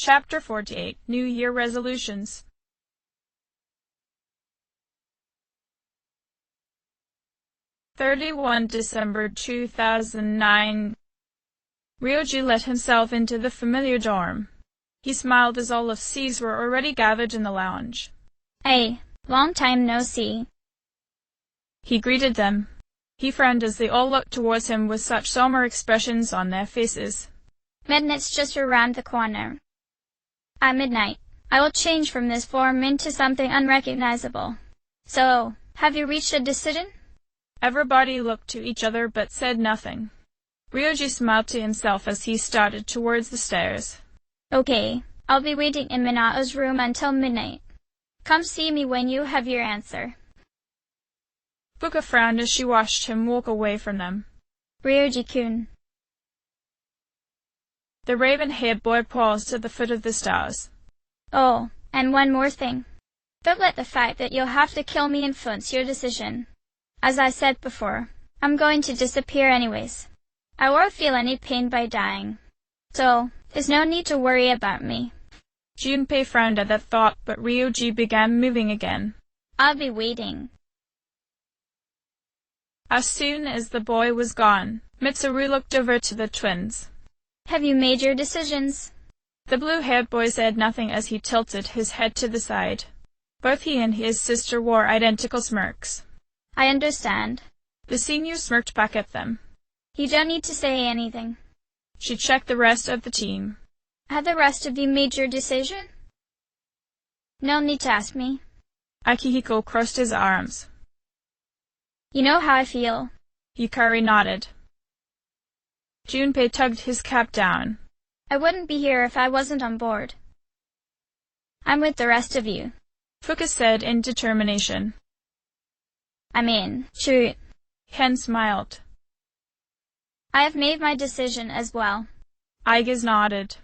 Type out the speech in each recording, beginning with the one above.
Chapter 48 New Year Resolutions. December 2009. Ryoji let himself into the familiar dorm. He smiled as all of C's were already gathered in the lounge. Hey, long time no see. He greeted them. He frowned as they all looked towards him with such somber expressions on their faces. Midnight's just around the corner. At midnight, I will change from this form into something unrecognizable. So, have you reached a decision? Everybody looked to each other but said nothing. Ryoji smiled to himself as he started towards the stairs. Okay, I'll be waiting in Minato's room until midnight. Come see me when you have your answer. Fuka frowned as she watched him walk away from them. Ryoji-kun. The raven-haired boy paused at the foot of the stairs. Oh, and one more thing. Don't let the fact that you'll have to kill me influence your decision. As I said before, I'm going to disappear anyways. I won't feel any pain by dying. So, there's no need to worry about me. Junpei frowned at that thought, but Ryoji began moving again. I'll be waiting. As soon as the boy was gone, Mitsuru looked over to the twins. Have you made your decisions? The blue-haired boy said nothing as he tilted his head to the side. Both he and his sister wore identical smirks. I understand. The senior smirked back at them. You don't need to say anything. She checked the rest of the team. Have the rest of you made your decision? No need to ask me. Akihiko crossed his arms. You know how I feel. Yukari nodded. Junpei tugged his cap down. I wouldn't be here if I wasn't on board. I'm with the rest of you. Fuka said in determination. Shoot. Hen smiled. I have made my decision as well. Aigas nodded.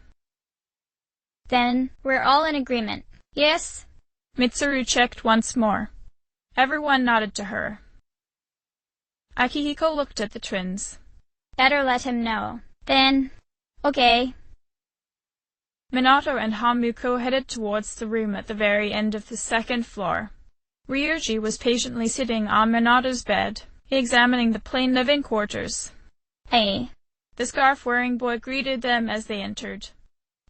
Then, we're all in agreement, yes? Mitsuru checked once more. Everyone nodded to her. Akihiko looked at the twins. Better let him know. Then, okay. Minato and Hamuko headed towards the room at the very end of the second floor. Ryoji was patiently sitting on Minato's bed, examining the plain living quarters. Hey. The scarf-wearing boy greeted them as they entered.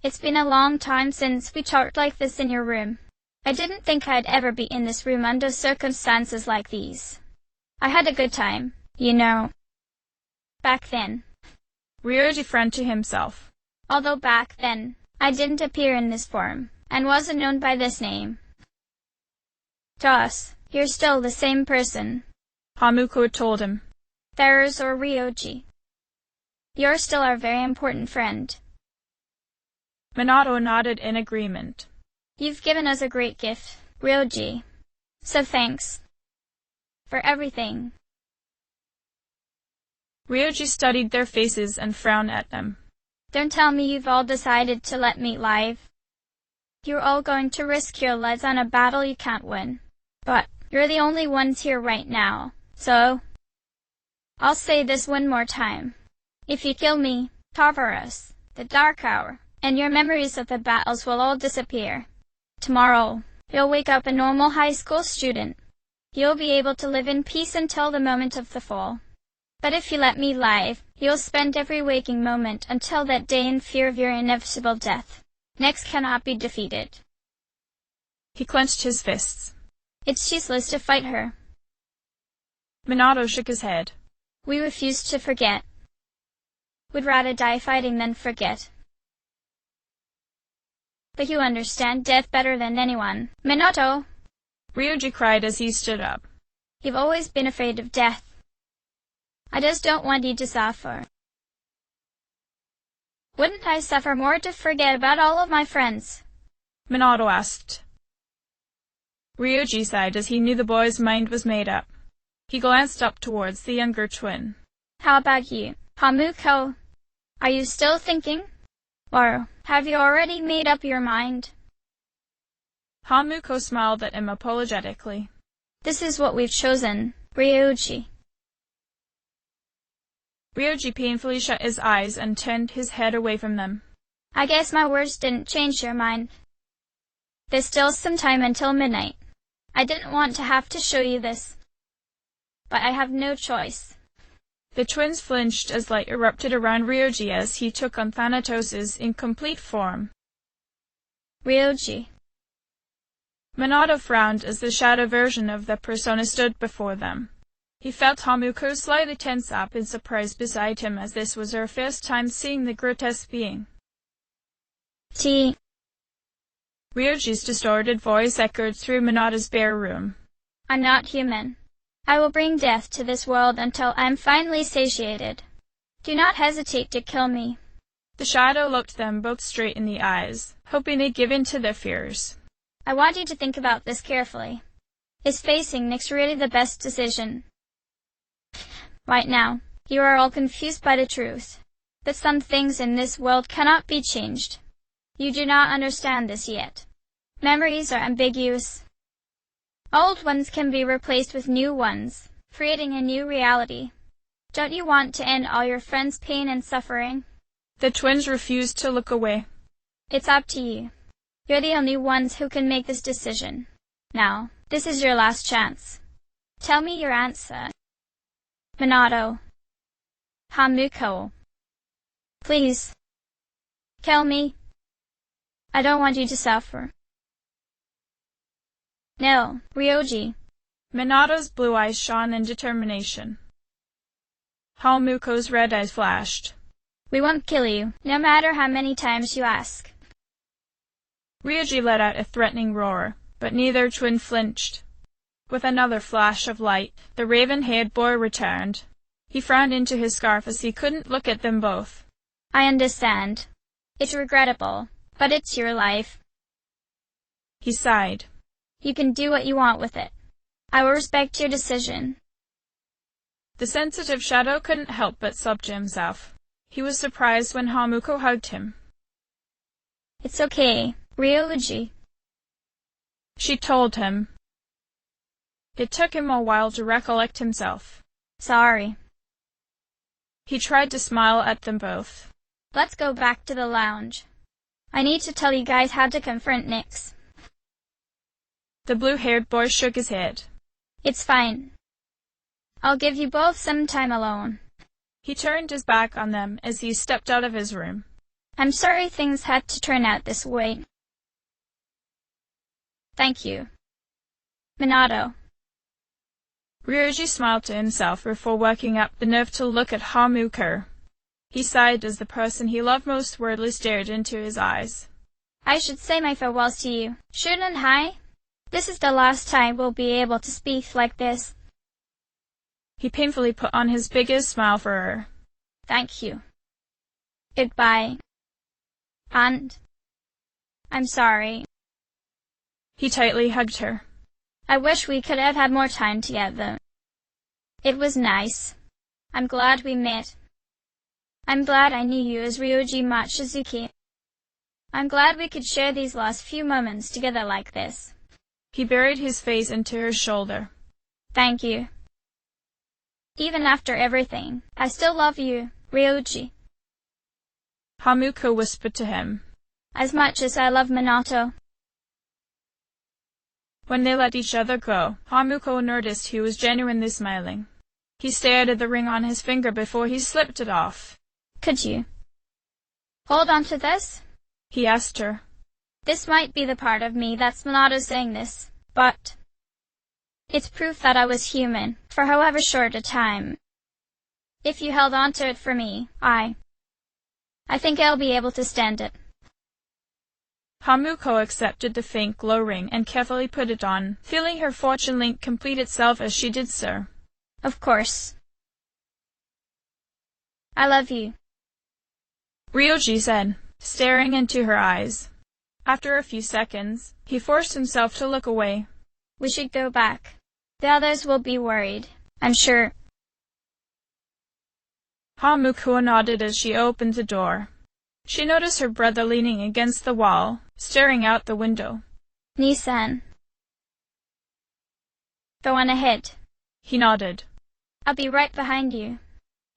It's been a long time since we talked like this in your room. I didn't think I'd ever be in this room under circumstances like these. I had a good time, you know. Back then. Ryoji frowned to himself. Although back then, I didn't appear in this form, and wasn't known by this name. To us, you're still the same person. Hamuko told him. There's or Ryoji. You're still our very important friend. Minato nodded in agreement. You've given us a great gift, Ryoji. So thanks. For everything. Ryoji studied their faces and frowned at them. Don't tell me you've all decided to let me live. You're all going to risk your lives on a battle you can't win. But you're the only ones here right now, so I'll say this one more time. If you kill me, Tartarus, the Dark Hour, and your memories of the battles will all disappear. Tomorrow, you'll wake up a normal high school student. You'll be able to live in peace until the moment of the fall. But if you let me live, you'll spend every waking moment until that day in fear of your inevitable death. Next cannot be defeated. He clenched his fists. It's useless to fight her. Minato shook his head. We refuse to forget. We'd rather die fighting than forget. But you understand death better than anyone, Minato! Ryoji cried as he stood up. You've always been afraid of death. I just don't want you to suffer. Wouldn't I suffer more to forget about all of my friends? Minato asked. Ryoji sighed as he knew the boy's mind was made up. He glanced up towards the younger twin. How about you, Hamuko? Are you still thinking? Or have you already made up your mind? Hamuko smiled at him apologetically. This is what we've chosen, Ryoji. Ryoji painfully shut his eyes and turned his head away from them. I guess my words didn't change your mind. There's still some time until midnight. I didn't want to have to show you this, but I have no choice. The twins flinched as light erupted around Ryoji as he took on Thanatos' incomplete form. Ryoji. Minato frowned as the shadow version of the persona stood before them. He felt Hamuko slightly tense up in surprise beside him, as this was her first time seeing the grotesque being. Ryoji's distorted voice echoed through Minato's bare room. I'm not human. I will bring death to this world until I'm finally satiated. Do not hesitate to kill me. The shadow looked them both straight in the eyes, hoping they'd give in to their fears. I want you to think about this carefully. Is facing Nick's really the best decision? Right now, you are all confused by the truth, that some things in this world cannot be changed. You do not understand this yet. Memories are ambiguous. Old ones can be replaced with new ones, creating a new reality. Don't you want to end all your friends' pain and suffering? The twins refused to look away. It's up to you. You're the only ones who can make this decision. Now, this is your last chance. Tell me your answer. Minato. Hamuko. Please. Kill me. I don't want you to suffer. No, Ryoji. Minato's blue eyes shone in determination. Hamuko's red eyes flashed. We won't kill you, no matter how many times you ask. Ryoji let out a threatening roar, but neither twin flinched. With another flash of light, the raven-haired boy returned. He frowned into his scarf as he couldn't look at them both. I understand. It's regrettable, but it's your life. He sighed. You can do what you want with it. I will respect your decision. The sensitive shadow couldn't help but sob to himself. He was surprised when Hamuko hugged him. It's okay, Ryoji. She told him. It took him a while to recollect himself. Sorry. He tried to smile at them both. Let's go back to the lounge. I need to tell you guys how to confront Nyx. The blue-haired boy shook his head. It's fine. I'll give you both some time alone. He turned his back on them as he stepped out of his room. I'm sorry things had to turn out this way. Thank you. Minato. Ryoji smiled to himself before working up the nerve to look at Hamuko. He sighed as the person he loved most wordlessly stared into his eyes. I should say my farewells to you, shouldn't I? This is the last time we'll be able to speak like this. He painfully put on his biggest smile for her. Thank you. Goodbye. And I'm sorry. He tightly hugged her. I wish we could have had more time together. It was nice. I'm glad we met. I'm glad I knew you as Ryoji Mochizuki. I'm glad we could share these last few moments together like this. He buried his face into her shoulder. Thank you. Even after everything, I still love you, Ryoji. Hamuko whispered to him. As much as I love Minato. When they let each other go, Hamuko noticed he was genuinely smiling. He stared at the ring on his finger before he slipped it off. Could you hold on to this? He asked her. This might be the part of me that's Minato saying this, but it's proof that I was human, for however short a time. If you held on to it for me, I think I'll be able to stand it. Hamuko accepted the faint glow ring and carefully put it on, feeling her fortune link complete itself as she did so. Of course. I love you, Ryoji said, staring into her eyes. After a few seconds, he forced himself to look away. We should go back. The others will be worried, I'm sure. Hamuko nodded as she opened the door. She noticed her brother leaning against the wall, staring out the window. Nissan. Go on ahead. He nodded. I'll be right behind you.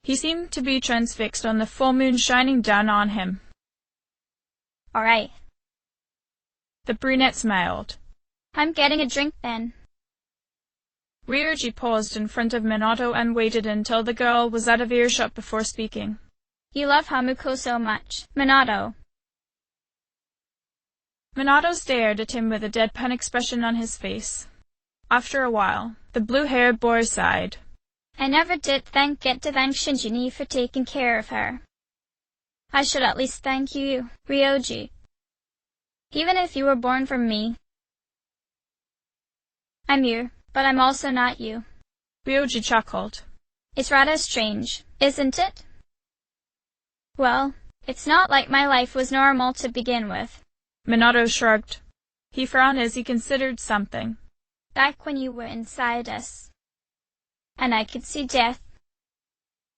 He seemed to be transfixed on the full moon shining down on him. All right. The brunette smiled. I'm getting a drink then. Ryoji paused in front of Minato and waited until the girl was out of earshot before speaking. You love Hamuko so much, Minato. Minato stared at him with a deadpan expression on his face. After a while, the blue-haired boy sighed. I never did get to thank Shinjini for taking care of her. I should at least thank you, Ryoji. Even if you were born from me. I'm you, but I'm also not you. Ryoji chuckled. It's rather strange, isn't it? Well, it's not like my life was normal to begin with. Minato shrugged. He frowned as he considered something. Back when you were inside us, and I could see death,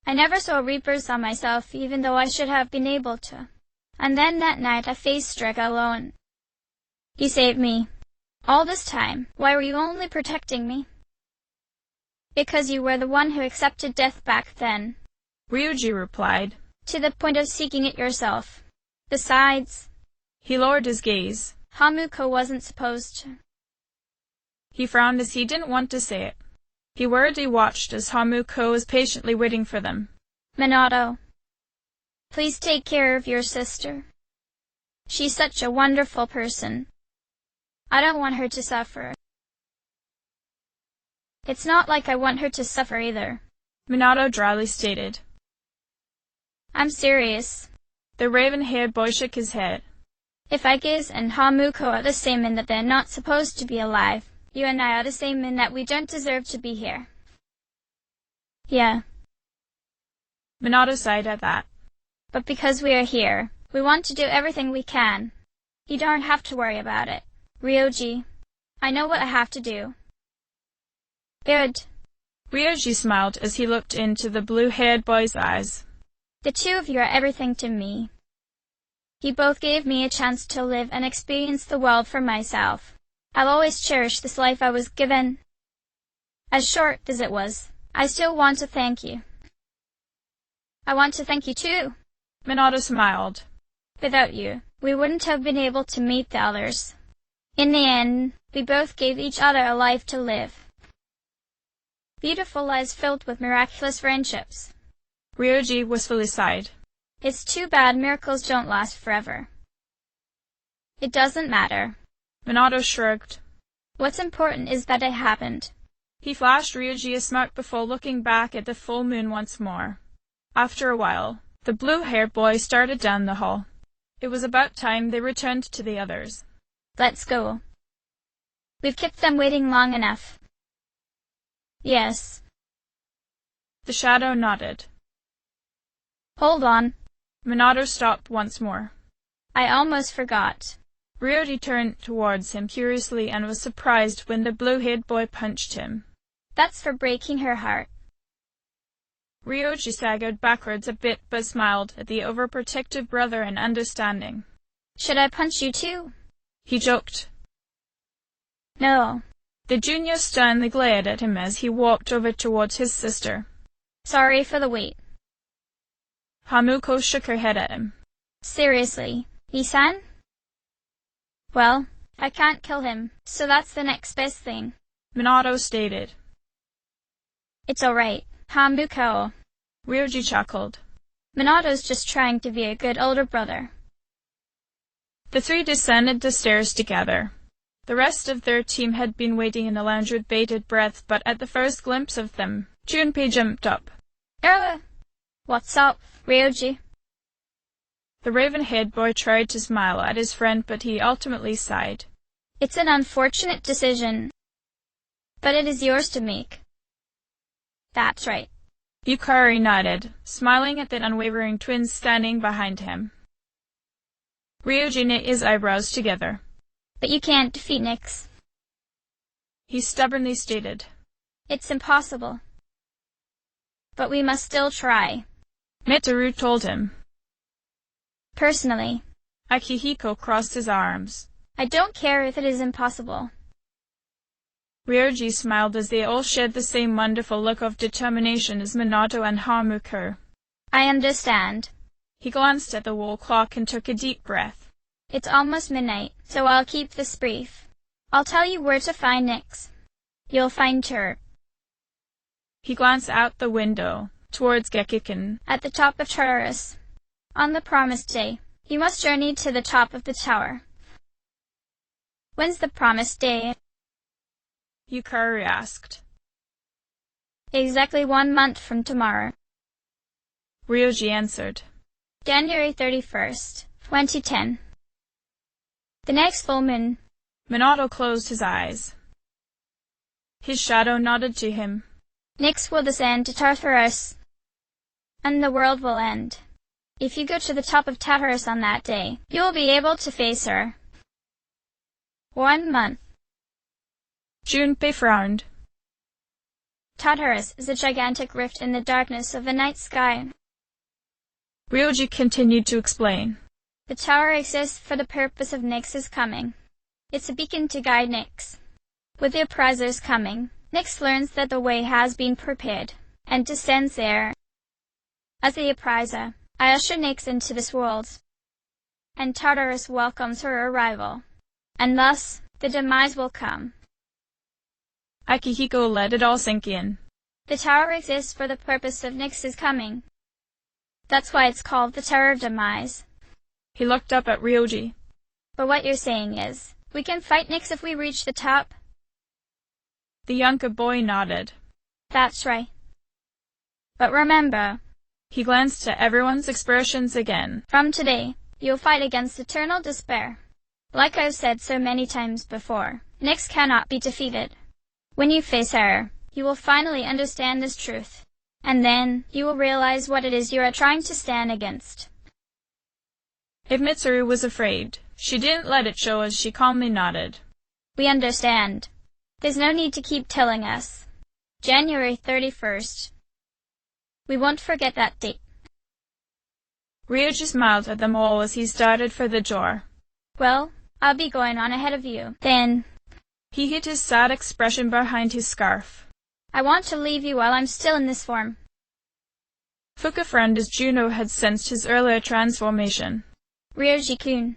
I never saw reapers on myself even though I should have been able to. And then that night I faced Strega alone. You saved me. All this time, why were you only protecting me? Because you were the one who accepted death back then. Ryoji replied. To the point of seeking it yourself. Besides, he lowered his gaze. Hamuko wasn't supposed to. He frowned as he didn't want to say it. He worriedly watched as Hamuko was patiently waiting for them. Minato, please take care of your sister. She's such a wonderful person. I don't want her to suffer. It's not like I want her to suffer either. Minato dryly stated. I'm serious. The raven-haired boy shook his head. If Aigis and Hamuko are the same in that they're not supposed to be alive, you and I are the same in that we don't deserve to be here. Yeah. Minato sighed at that. But because we are here, we want to do everything we can. You don't have to worry about it. Ryoji, I know what I have to do. Good. Ryoji smiled as he looked into the blue-haired boy's eyes. The two of you are everything to me. You both gave me a chance to live and experience the world for myself. I'll always cherish this life I was given. As short as it was, I still want to thank you. I want to thank you too. Minato smiled. Without you, we wouldn't have been able to meet the others. In the end, we both gave each other a life to live. Beautiful lives filled with miraculous friendships. Ryoji wistfully sighed. It's too bad miracles don't last forever. It doesn't matter. Minato shrugged. What's important is that it happened. He flashed Ryoji a smirk before looking back at the full moon once more. After a while, the blue-haired boy started down the hall. It was about time they returned to the others. Let's go. We've kept them waiting long enough. Yes. The shadow nodded. Hold on. Minato stopped once more. I almost forgot. Ryoji turned towards him curiously and was surprised when the blue-haired boy punched him. That's for breaking her heart. Ryoji staggered backwards a bit but smiled at the overprotective brother in understanding. Should I punch you too? He joked. No. The junior sternly glared at him as he walked over towards his sister. Sorry for the wait. Hamuko shook her head at him. Seriously, Isan? Well, I can't kill him, so that's the next best thing. Minato stated. It's alright, Hamuko. Ryoji chuckled. Minato's just trying to be a good older brother. The three descended the stairs together. The rest of their team had been waiting in the lounge with bated breath, but at the first glimpse of them, Junpei jumped up. What's up, Ryoji? The raven-haired boy tried to smile at his friend, but he ultimately sighed. It's an unfortunate decision, but it is yours to make. That's right. Yukari nodded, smiling at the unwavering twins standing behind him. Ryoji knit his eyebrows together. But you can't defeat Nyx. He stubbornly stated. It's impossible. But we must still try. Mitsuru told him. Personally, Akihiko crossed his arms. I don't care if it is impossible. Ryoji smiled as they all shared the same wonderful look of determination as Minato and Hamuko. I understand. He glanced at the wall clock and took a deep breath. It's almost midnight, so I'll keep this brief. I'll tell you where to find Nyx. You'll find her. He glanced out the window, towards Gekikin. At the top of Tartarus. On the promised day, you must journey to the top of the tower. When's the promised day? Yukari asked. Exactly 1 month from tomorrow. Ryoji answered. January 31st, 2010. The next full moon. Minato closed his eyes. His shadow nodded to him. Nyx will descend to Tartarus, and the world will end. If you go to the top of Tartarus on that day, you will be able to face her. 1 month. Junpei frowned. Tartarus is a gigantic rift in the darkness of the night sky. Ryoji continued to explain. The tower exists for the purpose of Nyx's coming. It's a beacon to guide Nyx. With the apprisers coming, Nyx learns that the way has been prepared, and descends there. As the appriser, I usher Nyx into this world, and Tartarus welcomes her arrival, and thus the demise will come. Akihiko let it all sink in. The tower exists for the purpose of Nyx's coming. That's why it's called the Tower of Demise. He looked up at Ryoji. But what you're saying is, we can fight Nyx if we reach the top? The younger boy nodded. That's right. But remember, he glanced at everyone's expressions again. From today, you'll fight against eternal despair. Like I've said so many times before, Nyx cannot be defeated. When you face her, you will finally understand this truth, and then you will realize what it is you are trying to stand against. If Mitsuru was afraid, she didn't let it show as she calmly nodded. We understand. There's no need to keep telling us. January 31st. We won't forget that date. Ryoji smiled at them all as he started for the door. Well, I'll be going on ahead of you, then. He hid his sad expression behind his scarf. I want to leave you while I'm still in this form. Fuka frowned as Juno had sensed his earlier transformation. Ryoji-kun.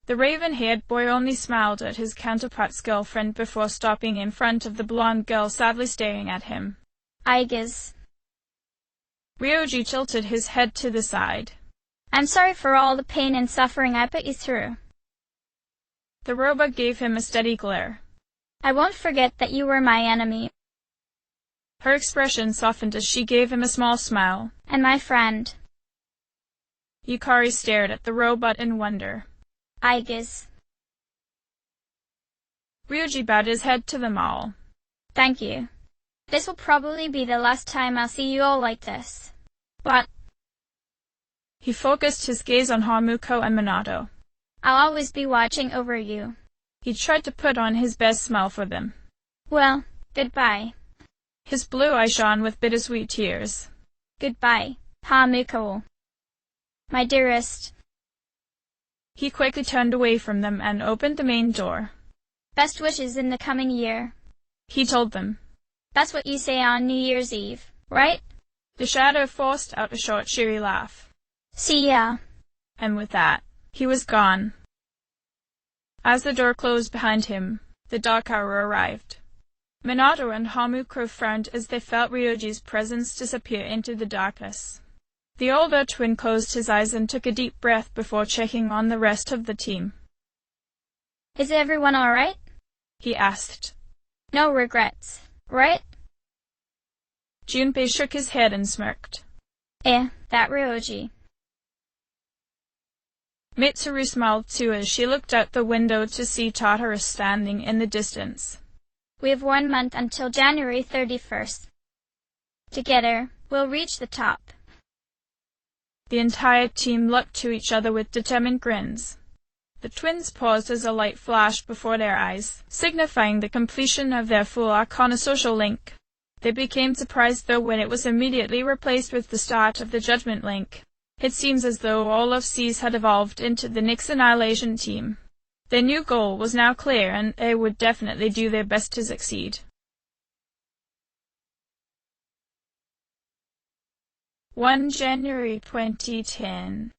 The raven-haired boy only smiled at his counterpart's girlfriend before stopping in front of the blonde girl sadly staring at him. I guess. Ryoji tilted his head to the side. I'm sorry for all the pain and suffering I put you through. The robot gave him a steady glare. I won't forget that you were my enemy. Her expression softened as she gave him a small smile. And my friend. Yukari stared at the robot in wonder. I guess. Ryoji bowed his head to them all. Thank you. This will probably be the last time I'll see you all like this. But he focused his gaze on Hamuko and Minato. I'll always be watching over you. He tried to put on his best smile for them. Well, goodbye. His blue eyes shone with bittersweet tears. Goodbye, Hamuko. My dearest. He quickly turned away from them and opened the main door. Best wishes in the coming year, he told them. That's what you say on New Year's Eve, right? The shadow forced out a short, cheery laugh. See ya. And with that, he was gone. As the door closed behind him, the dark hour arrived. Minato and Hamuko frowned as they felt Ryoji's presence disappear into the darkness. The older twin closed his eyes and took a deep breath before checking on the rest of the team. Is everyone all right? He asked. No regrets, right? Junpei shook his head and smirked. That Ryoji. Mitsuru smiled too as she looked out the window to see Tartarus standing in the distance. We have 1 month until January 31st. Together, we'll reach the top. The entire team looked to each other with determined grins. The twins paused as a light flashed before their eyes, signifying the completion of their full Arcana social link. They became surprised though when it was immediately replaced with the start of the Judgment link. It seems as though all of C's had evolved into the Nyx Annihilation team. Their new goal was now clear and they would definitely do their best to succeed. 1 January 2010.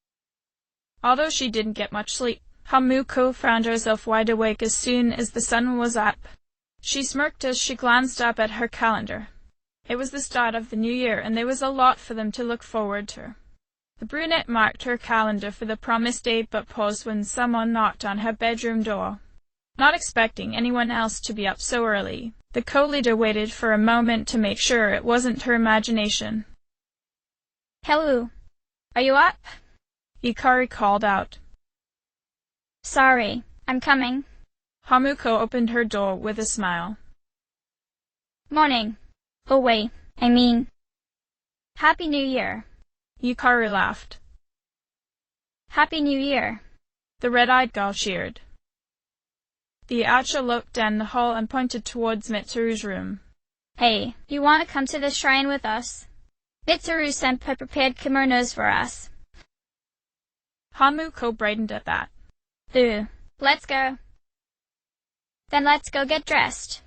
Although she didn't get much sleep, Hamuko found herself wide awake as soon as the sun was up. She smirked as she glanced up at her calendar. It was the start of the new year, and there was a lot for them to look forward to. The brunette marked her calendar for the promised date, but paused when someone knocked on her bedroom door. Not expecting anyone else to be up so early, the co-leader waited for a moment to make sure it wasn't her imagination. Hello. Are you up? Ikari called out. Sorry, I'm coming. Hamuko opened her door with a smile. Morning. Oh wait, I mean, Happy New Year. Ikari laughed. Happy New Year. The red-eyed girl cheered. The Acha looked down the hall and pointed towards Mitsuru's room. Hey, you want to come to the shrine with us? Mitsuru-senpai prepared kimonos for us. Hamuko brightened at that. Let's go. Then let's go get dressed.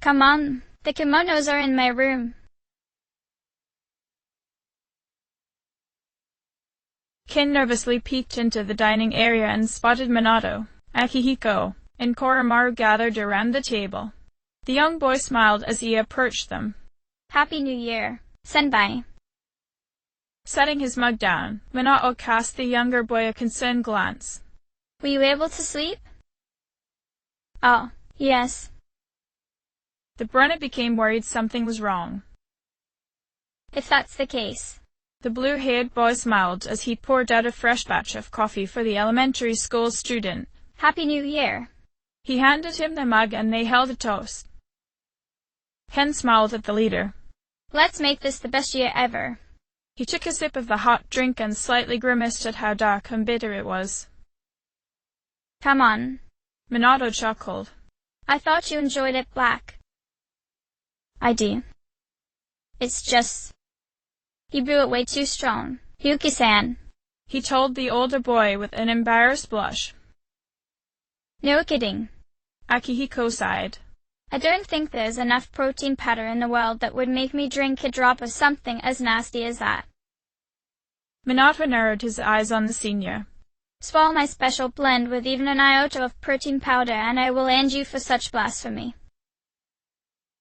Come on, the kimonos are in my room. Ken nervously peeked into the dining area and spotted Minato, Akihiko, and Koromaru gathered around the table. The young boy smiled as he approached them. Happy New Year, senpai. Setting his mug down, Minato cast the younger boy a concerned glance. Were you able to sleep? Oh, yes. The brunette became worried something was wrong. If that's the case. The blue-haired boy smiled as he poured out a fresh batch of coffee for the elementary school student. Happy New Year. He handed him the mug and they held a toast. Ken smiled at the leader. Let's make this the best year ever. He took a sip of the hot drink and slightly grimaced at how dark and bitter it was. Come on. Minato chuckled. I thought you enjoyed it black. I do. It's just... You brew it way too strong, Yuki-san. He told the older boy with an embarrassed blush. No kidding. Akihiko sighed. I don't think there's enough protein powder in the world that would make me drink a drop of something as nasty as that. Minato narrowed his eyes on the senior. Swallow my special blend with even an iota of protein powder and I will end you for such blasphemy.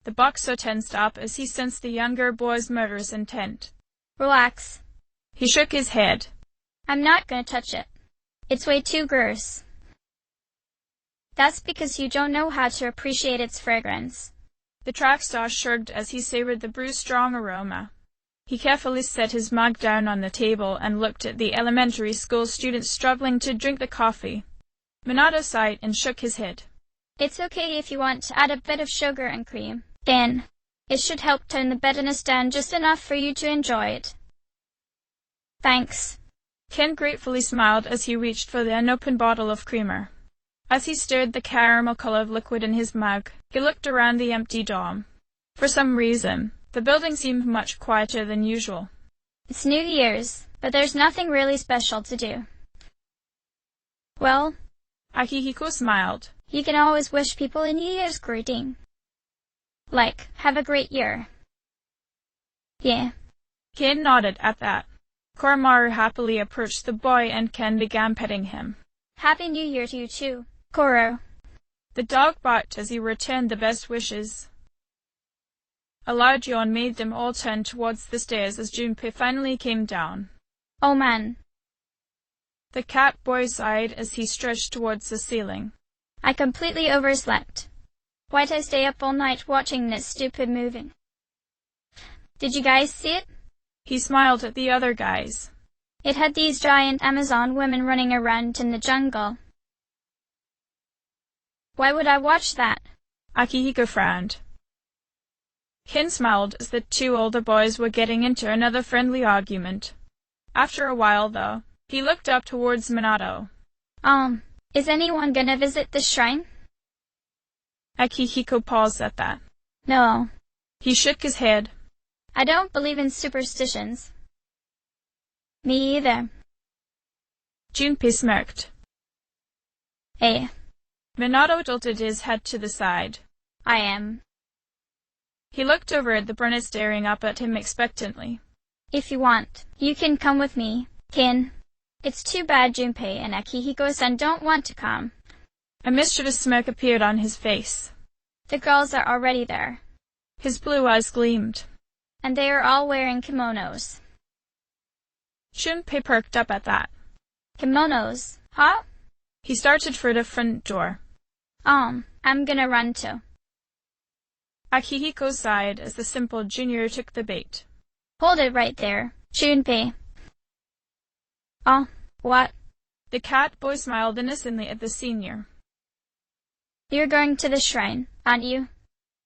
The boxer tensed up as he sensed the younger boy's murderous intent. Relax. He shook his head. I'm not gonna touch it. It's way too gross. That's because you don't know how to appreciate its fragrance. The track star shrugged as he savored the brew's strong aroma. He carefully set his mug down on the table and looked at the elementary school students struggling to drink the coffee. Minato sighed and shook his head. It's okay if you want to add a bit of sugar and cream. Then, it should help tone the bitterness down just enough for you to enjoy it. Thanks. Ken gratefully smiled as he reached for the unopened bottle of creamer. As he stirred the caramel-colored liquid in his mug, he looked around the empty dorm. For some reason, the building seemed much quieter than usual. It's New Year's, but there's nothing really special to do. Well, Akihiko smiled. You can always wish people a New Year's greeting. Like, have a great year. Yeah. Ken nodded at that. Koromaru happily approached the boy and Ken began petting him. Happy New Year to you too, Koro. The dog barked as he returned the best wishes. A loud yawn made them all turn towards the stairs as Junpei finally came down. Oh man. The cat boy sighed as he stretched towards the ceiling. I completely overslept. Why'd I stay up all night watching this stupid movie? Did you guys see it? He smiled at the other guys. It had these giant Amazon women running around in the jungle. Why would I watch that? Akihiko frowned. Ken smiled as the two older boys were getting into another friendly argument. After a while, though, he looked up towards Minato. Is anyone gonna visit the shrine? Akihiko paused at that. No. He shook his head. I don't believe in superstitions. Me either. Junpei smirked. Eh. Minato tilted his head to the side. I am. He looked over at the brunette staring up at him expectantly. If you want, you can come with me, Ken. It's too bad Junpei and Akihiko-san don't want to come. A mischievous smirk appeared on his face. The girls are already there. His blue eyes gleamed. And they are all wearing kimonos. Junpei perked up at that. Kimonos, huh? He started for the front door. I'm gonna run too. Akihiko sighed as the simple junior took the bait. Hold it right there, Junpei. Oh, what? The cat boy smiled innocently at the senior. You're going to the shrine, aren't you?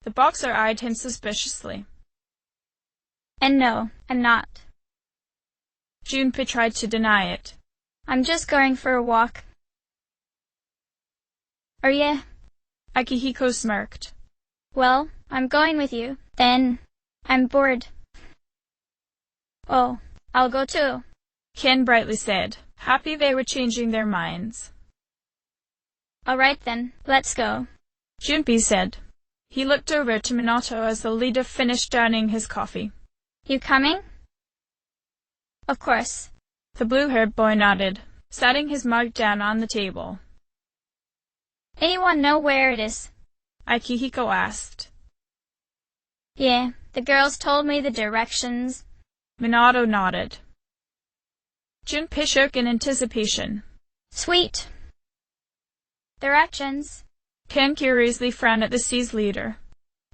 The boxer eyed him suspiciously. And no, I'm not. Junpei tried to deny it. I'm just going for a walk. Are ya? Akihiko smirked. Well, I'm going with you. Then, I'm bored. Oh, I'll go too. Ken brightly said, happy they were changing their minds. All right then, let's go. Junpei said. He looked over to Minato as the leader finished downing his coffee. You coming? Of course. The blue-haired boy nodded, setting his mug down on the table. Anyone know where it is? Akihiko asked. Yeah, the girls told me the directions. Minato nodded. Junpei shook in anticipation. Sweet. Directions. Ken curiously frowned at the C's leader.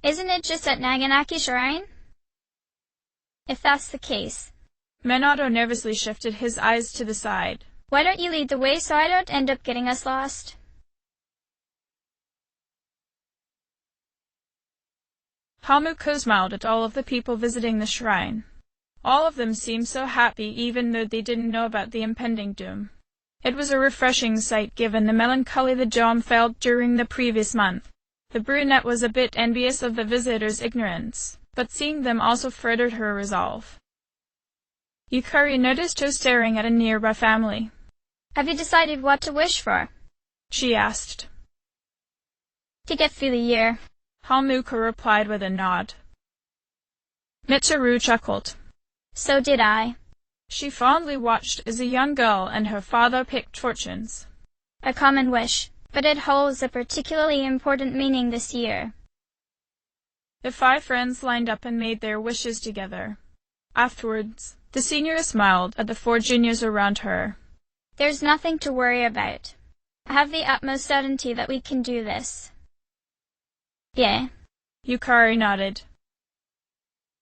Isn't it just at Naganaki Shrine? If that's the case. Minato nervously shifted his eyes to the side. Why don't you lead the way so I don't end up getting us lost? Hamuko smiled at all of the people visiting the shrine. All of them seemed so happy even though they didn't know about the impending doom. It was a refreshing sight given the melancholy the Dom felt during the previous month. The brunette was a bit envious of the visitors' ignorance, but seeing them also furthered her resolve. Yukari noticed her staring at a nearby family. Have you decided what to wish for? She asked. To get through the year. Hamuko replied with a nod. Mitsuru chuckled. So did I. She fondly watched as a young girl and her father picked fortunes. A common wish, but it holds a particularly important meaning this year. The 5 friends lined up and made their wishes together. Afterwards, the senior smiled at the 4 juniors around her. There's nothing to worry about. I have the utmost certainty that we can do this. Yeah. Yukari nodded.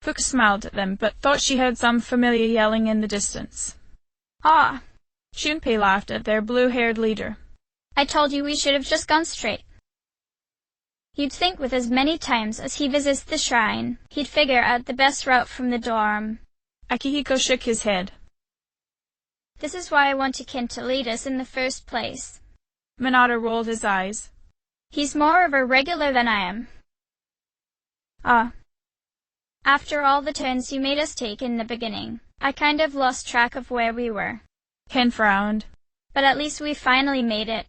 Fuka smiled at them, but thought she heard some familiar yelling in the distance. Ah! Junpei laughed at their blue-haired leader. I told you we should have just gone straight. You'd think with as many times as he visits the shrine, he'd figure out the best route from the dorm. Akihiko shook his head. This is why I wanted Ken to lead us in the first place. Minato rolled his eyes. He's more of a regular than I am. Ah. After all the turns you made us take in the beginning, I kind of lost track of where we were. Ken frowned. But at least we finally made it.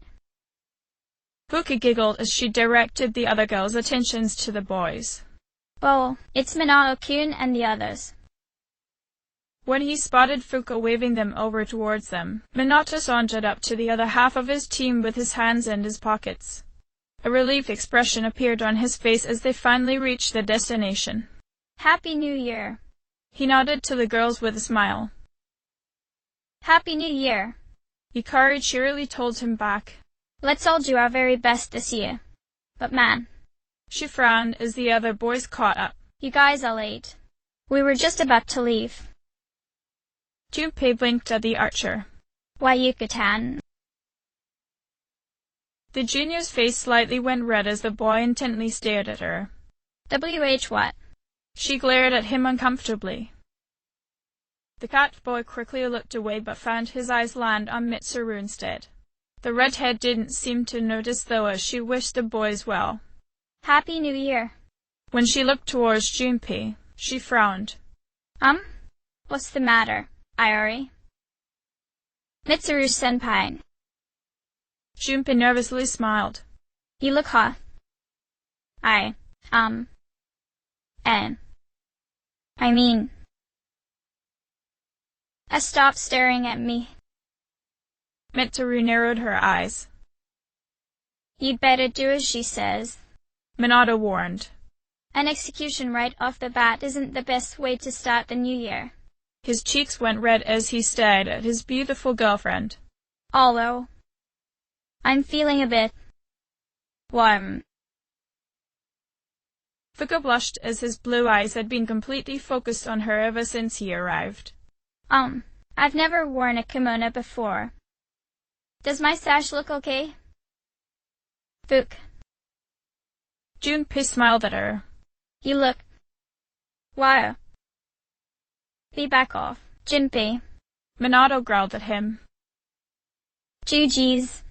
Fuka giggled as she directed the other girls' attentions to the boys. Oh, it's Minato-kun and the others. When he spotted Fuka waving them over towards them, Minato sauntered up to the other half of his team with his hands in his pockets. A relieved expression appeared on his face as they finally reached their destination. Happy New Year. He nodded to the girls with a smile. Happy New Year. Yukari cheerily told him back. Let's all do our very best this year. But man. She frowned as the other boys caught up. You guys are late. We were just about to leave. Junpei blinked at the archer. Why, Yucatan? The junior's face slightly went red as the boy intently stared at her. WH what? She glared at him uncomfortably. The cat boy quickly looked away but found his eyes land on Mitsuru instead. The redhead didn't seem to notice though as she wished the boys well. Happy New Year. When she looked towards Junpei, she frowned. What's the matter, Iori? Mitsuru-senpai. Junpei nervously smiled. You look hot. I mean... Stop staring at me. Mitsuru narrowed her eyes. You'd better do as she says, Minato warned. An execution right off the bat isn't the best way to start the new year. His cheeks went red as he stared at his beautiful girlfriend. Although, I'm feeling a bit warm. Fuka blushed as his blue eyes had been completely focused on her ever since he arrived. I've never worn a kimono before. Does my sash look okay? Fuka. Junpei smiled at her. You look... Wow. Be back off, Junpei. Minato growled at him. Jeez.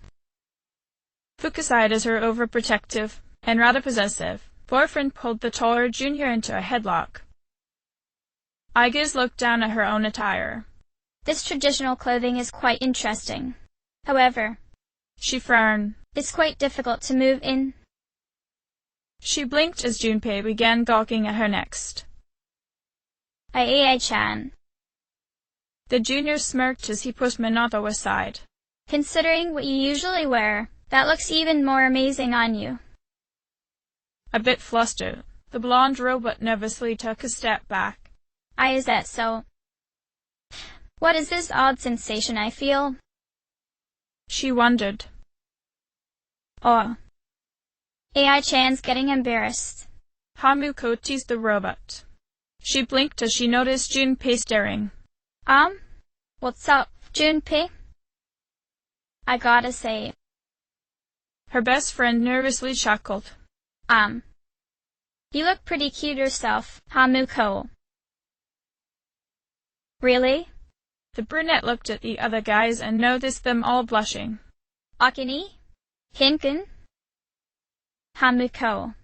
Fuka sighed as her overprotective and rather possessive boyfriend pulled the taller junior into a headlock. Aigis looked down at her own attire. This traditional clothing is quite interesting. However, she frowned. It's quite difficult to move in. She blinked as Junpei began gawking at her next. Ai-chan. The junior smirked as he pushed Minato aside. Considering what you usually wear, that looks even more amazing on you. A bit flustered, the blonde robot nervously took a step back. Is that so? What is this odd sensation I feel? She wondered. Oh. Ai-chan's getting embarrassed. Hamuko teased the robot. She blinked as she noticed Junpei staring. What's up, Junpei? I gotta say. Her best friend nervously chuckled. You look pretty cute yourself, Hamuko. Really? The brunette looked at the other guys and noticed them all blushing. Akini? Hinkun? Hamuko.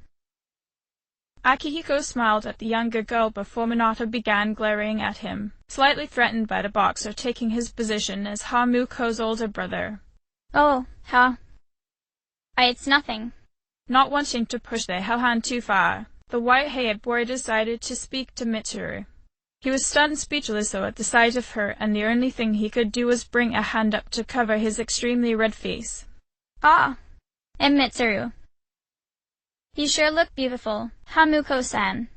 Akihiko smiled at the younger girl before Minato began glaring at him, slightly threatened by the boxer taking his position as Hamuko's older brother. Oh, it's nothing. Not wanting to push the hand too far, the white-haired boy decided to speak to Mitsuru. He was stunned speechless though at the sight of her, and the only thing he could do was bring a hand up to cover his extremely red face. And Mitsuru. You sure look beautiful, Hamuko-san,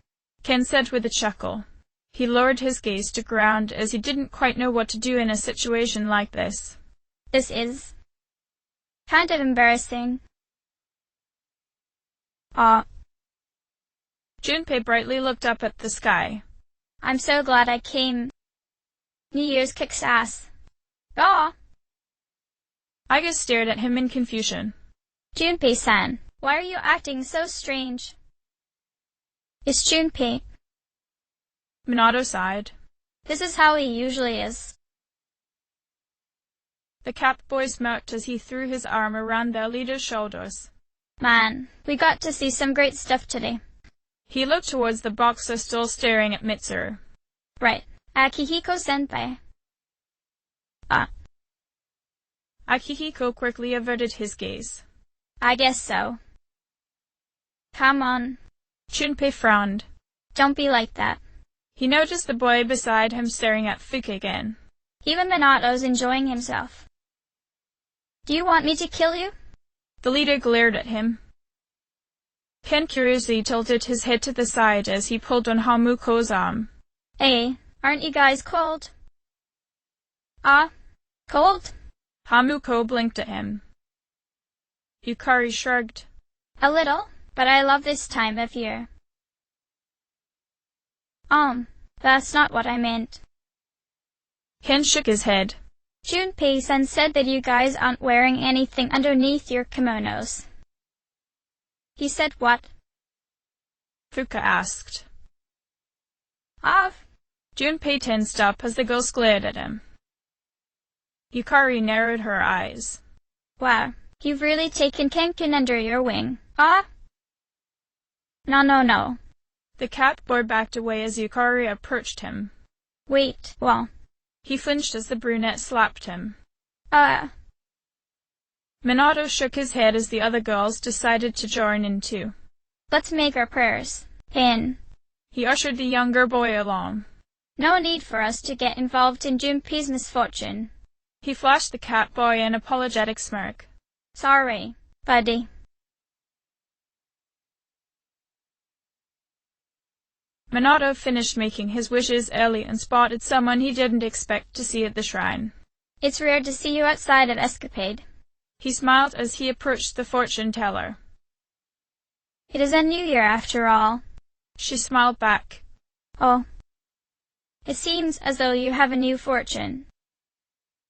Ken said with a chuckle. He lowered his gaze to ground as he didn't quite know what to do in a situation like this. This is kind of embarrassing. Junpei brightly looked up at the sky. I'm so glad I came. New Year's kicks ass. Aiga stared at him in confusion. Junpei-san, why are you acting so strange? It's Junpei. Minato sighed. This is how he usually is. The capped boy smirked as he threw his arm around their leader's shoulders. Man, we got to see some great stuff today. He looked towards the boxer still staring at Mitsuru. Right. Akihiko-senpai. Akihiko quickly averted his gaze. I guess so. Come on. Junpei frowned. Don't be like that. He noticed the boy beside him staring at Fuka again. Even Minato's enjoying himself. Do you want me to kill you? The leader glared at him. Ken curiously tilted his head to the side as he pulled on Hamuko's arm. Hey, aren't you guys cold? Cold? Hamuko blinked at him. Yukari shrugged. A little, but I love this time of year. That's not what I meant. Ken shook his head. Junpei-san said that you guys aren't wearing anything underneath your kimonos. He said what? Fuka asked. Junpei tensed up as the girls glared at him. Yukari narrowed her eyes. Wow, you've really taken Kenkin under your wing. No. The cat boy backed away as Yukari approached him. Wait, well. He flinched as the brunette slapped him. Minato shook his head as the other girls decided to join in too. Let's make our prayers. He ushered the younger boy along. No need for us to get involved in Junpei's misfortune. He flashed the cat boy an apologetic smirk. Sorry, buddy. Minato finished making his wishes early and spotted someone he didn't expect to see at the shrine. It's rare to see you outside of Escapade. He smiled as he approached the fortune teller. It is a new year after all. She smiled back. Oh. It seems as though you have a new fortune.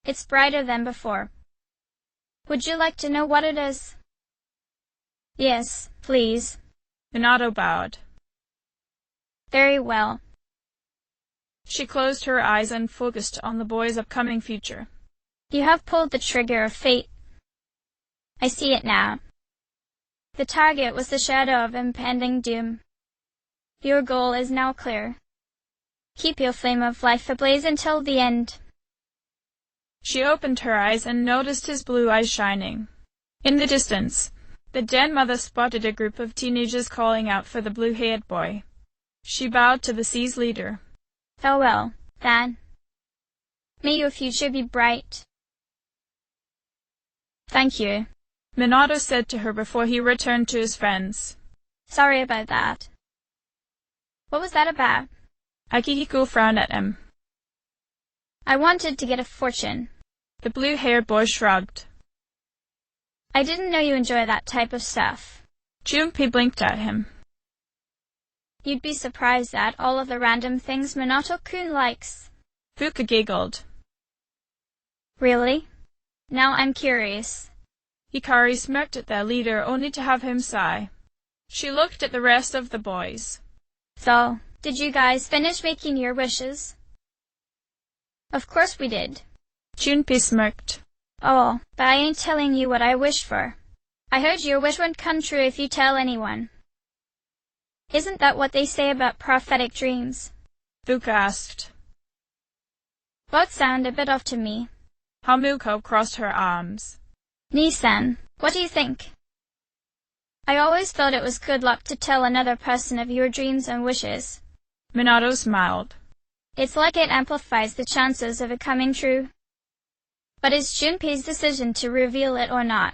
It's brighter than before. Would you like to know what it is? Yes, please. Minato bowed. Very well. She closed her eyes and focused on the boy's upcoming future. You have pulled the trigger of fate. I see it now. The target was the shadow of impending doom. Your goal is now clear. Keep your flame of life ablaze until the end. She opened her eyes and noticed his blue eyes shining. In the distance, the den mother spotted a group of teenagers calling out for the blue-haired boy. She bowed to the Sea's leader. Farewell, then. May your future be bright. Thank you, Minato said to her before he returned to his friends. Sorry about that. What was that about? Akihiko frowned at him. I wanted to get a fortune. The blue-haired boy shrugged. I didn't know you enjoy that type of stuff. Junpei blinked at him. You'd be surprised at all of the random things Minato-kun likes. Fuka giggled. Really? Now I'm curious. Hikari smirked at their leader only to have him sigh. She looked at the rest of the boys. So, did you guys finish making your wishes? Of course we did. Junpei smirked. Oh, but I ain't telling you what I wished for. I heard your wish won't come true if you tell anyone. Isn't that what they say about prophetic dreams? Fuka asked. Both sound a bit off to me. Hamuko crossed her arms. Nisan, what do you think? I always thought it was good luck to tell another person of your dreams and wishes. Minato smiled. It's like it amplifies the chances of it coming true. But it's Junpei's decision to reveal it or not.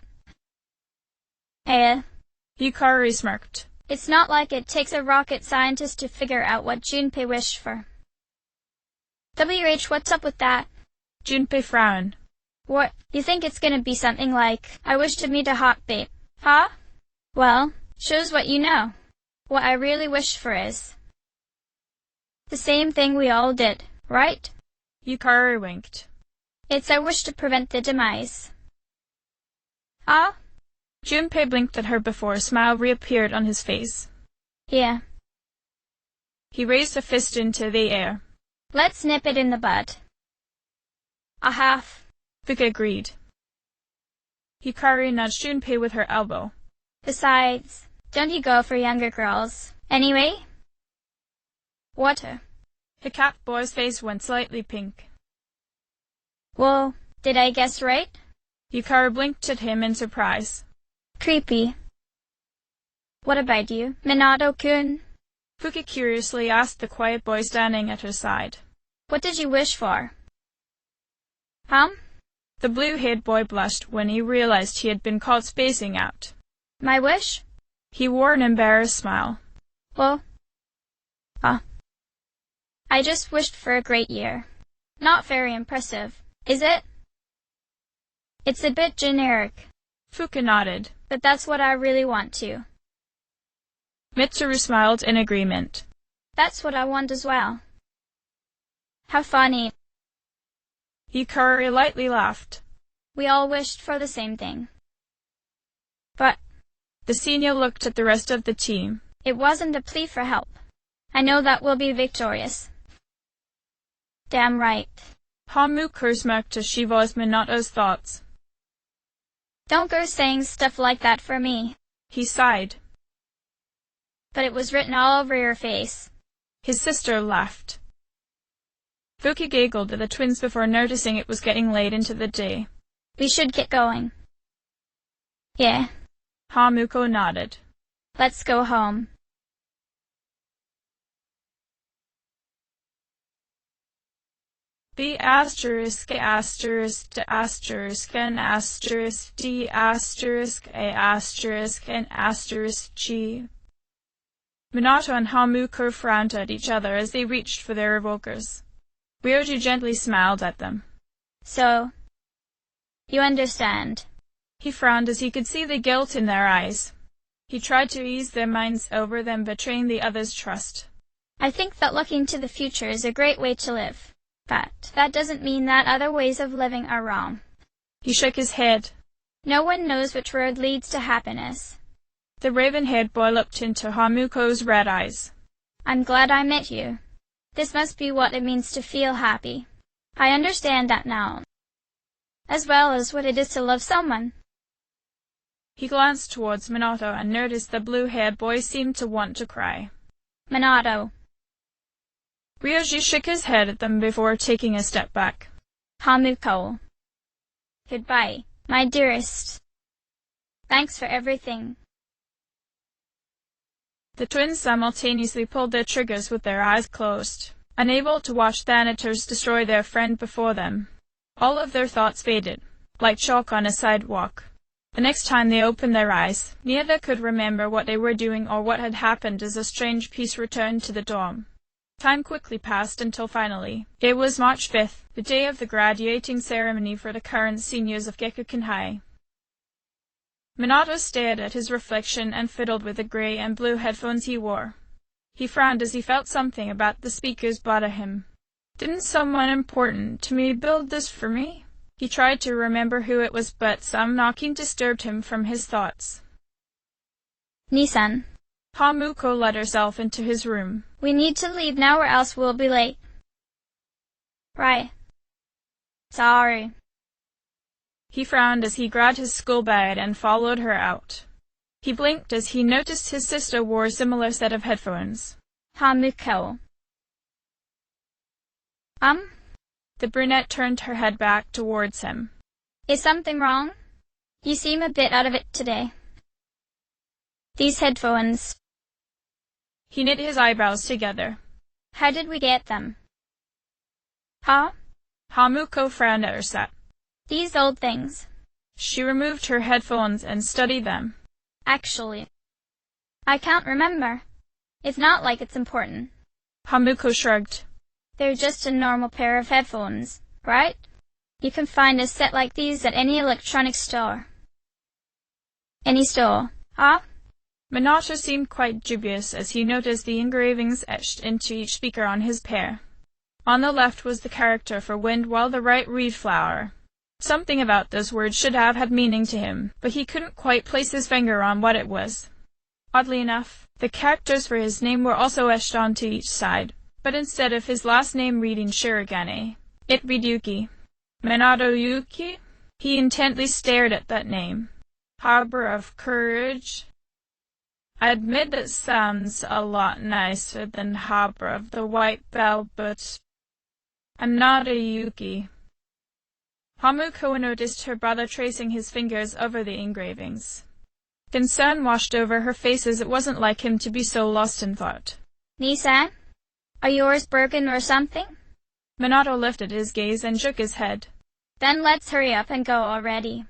Hikari smirked. It's not like it takes a rocket scientist to figure out what Junpei wished for. What's up with that? Junpei frowned. What, you think it's gonna be something like, I wish to meet a hot babe, huh? Well, shows what you know. What I really wished for is the same thing we all did, right? Hikari winked. It's I wish to prevent the demise. Ah? Junpei blinked at her before a smile reappeared on his face. Yeah. He raised a fist into the air. Let's nip it in the bud. A half. Fuka agreed. Hikari nudged Junpei with her elbow. Besides, don't you go for younger girls, anyway? Water. The cat boy's face went slightly pink. Whoa, did I guess right? Hikari blinked at him in surprise. Creepy. What about you, Minato-kun? Fuka curiously asked the quiet boy standing at her side. What did you wish for? The blue-haired boy blushed when he realized he had been caught spacing out. My wish? He wore an embarrassed smile. Well, I just wished for a great year. Not very impressive, is it? It's a bit generic. Fuka nodded. But that's what I really want to. Mitsuru smiled in agreement. That's what I want as well. How funny. Hikari lightly laughed. We all wished for the same thing. But the senior looked at the rest of the team. It wasn't a plea for help. I know that we'll be victorious. Damn right. Hamuko smirked as she voiced Minato's thoughts. Don't go saying stuff like that for me. He sighed. But it was written all over your face. His sister laughed. Fuka giggled at the twins before noticing it was getting late into the day. We should get going. Yeah. Hamuko nodded. Let's go home. B asterisk A asterisk D asterisk N asterisk D asterisk A asterisk N asterisk G. Minato and Hamuko frowned at each other as they reached for their evokers. Ryoji gently smiled at them. So, you understand. He frowned as he could see the guilt in their eyes. He tried to ease their minds over them betraying the other's trust. I think that looking to the future is a great way to live. But that doesn't mean that other ways of living are wrong. He shook his head. No one knows which road leads to happiness. The raven-haired boy looked into Hamuko's red eyes. I'm glad I met you. This must be what it means to feel happy. I understand that now, as well as what it is to love someone. He glanced towards Minato and noticed the blue-haired boy seemed to want to cry. Minato. Ryoji shook his head at them before taking a step back. Hamuko. Goodbye, my dearest. Thanks for everything. The twins simultaneously pulled their triggers with their eyes closed, unable to watch Thanatos destroy their friend before them. All of their thoughts faded, like chalk on a sidewalk. The next time they opened their eyes, neither could remember what they were doing or what had happened as a strange peace returned to the dorm. Time quickly passed until finally, it was March 5th, the day of the graduating ceremony for the current seniors of Gekuken High. Minato stared at his reflection and fiddled with the gray and blue headphones he wore. He frowned as he felt something about the speakers bother him. Didn't someone important to me build this for me? He tried to remember who it was, but some knocking disturbed him from his thoughts. Nissan. Hamuko let herself into his room. We need to leave now or else we'll be late. Right. Sorry. He frowned as he grabbed his school bag and followed her out. He blinked as he noticed his sister wore a similar set of headphones. Hamuko. The brunette turned her head back towards him. Is something wrong? You seem a bit out of it today. These headphones. He knit his eyebrows together. How did we get them? Huh? Hamuko frowned at her set. These old things. She removed her headphones and studied them. Actually, I can't remember. It's not like it's important. Hamuko shrugged. They're just a normal pair of headphones, right? You can find a set like these at any electronics store. Any store, huh? Minato seemed quite dubious as he noticed the engravings etched into each speaker on his pair. On the left was the character for wind, while the right reed flower. Something about those words should have had meaning to him, but he couldn't quite place his finger on what it was. Oddly enough, the characters for his name were also etched onto each side, but instead of his last name reading Shirogane, it read Yuki. Minato Yuki? He intently stared at that name. Harbor of Courage? I admit it sounds a lot nicer than Harbor of the White Bell, but I'm not a Yuki. Hamuko noticed her brother tracing his fingers over the engravings. Concern washed over her face as it wasn't like him to be so lost in thought. Nissan? Are yours broken or something? Minato lifted his gaze and shook his head. Then let's hurry up and go already.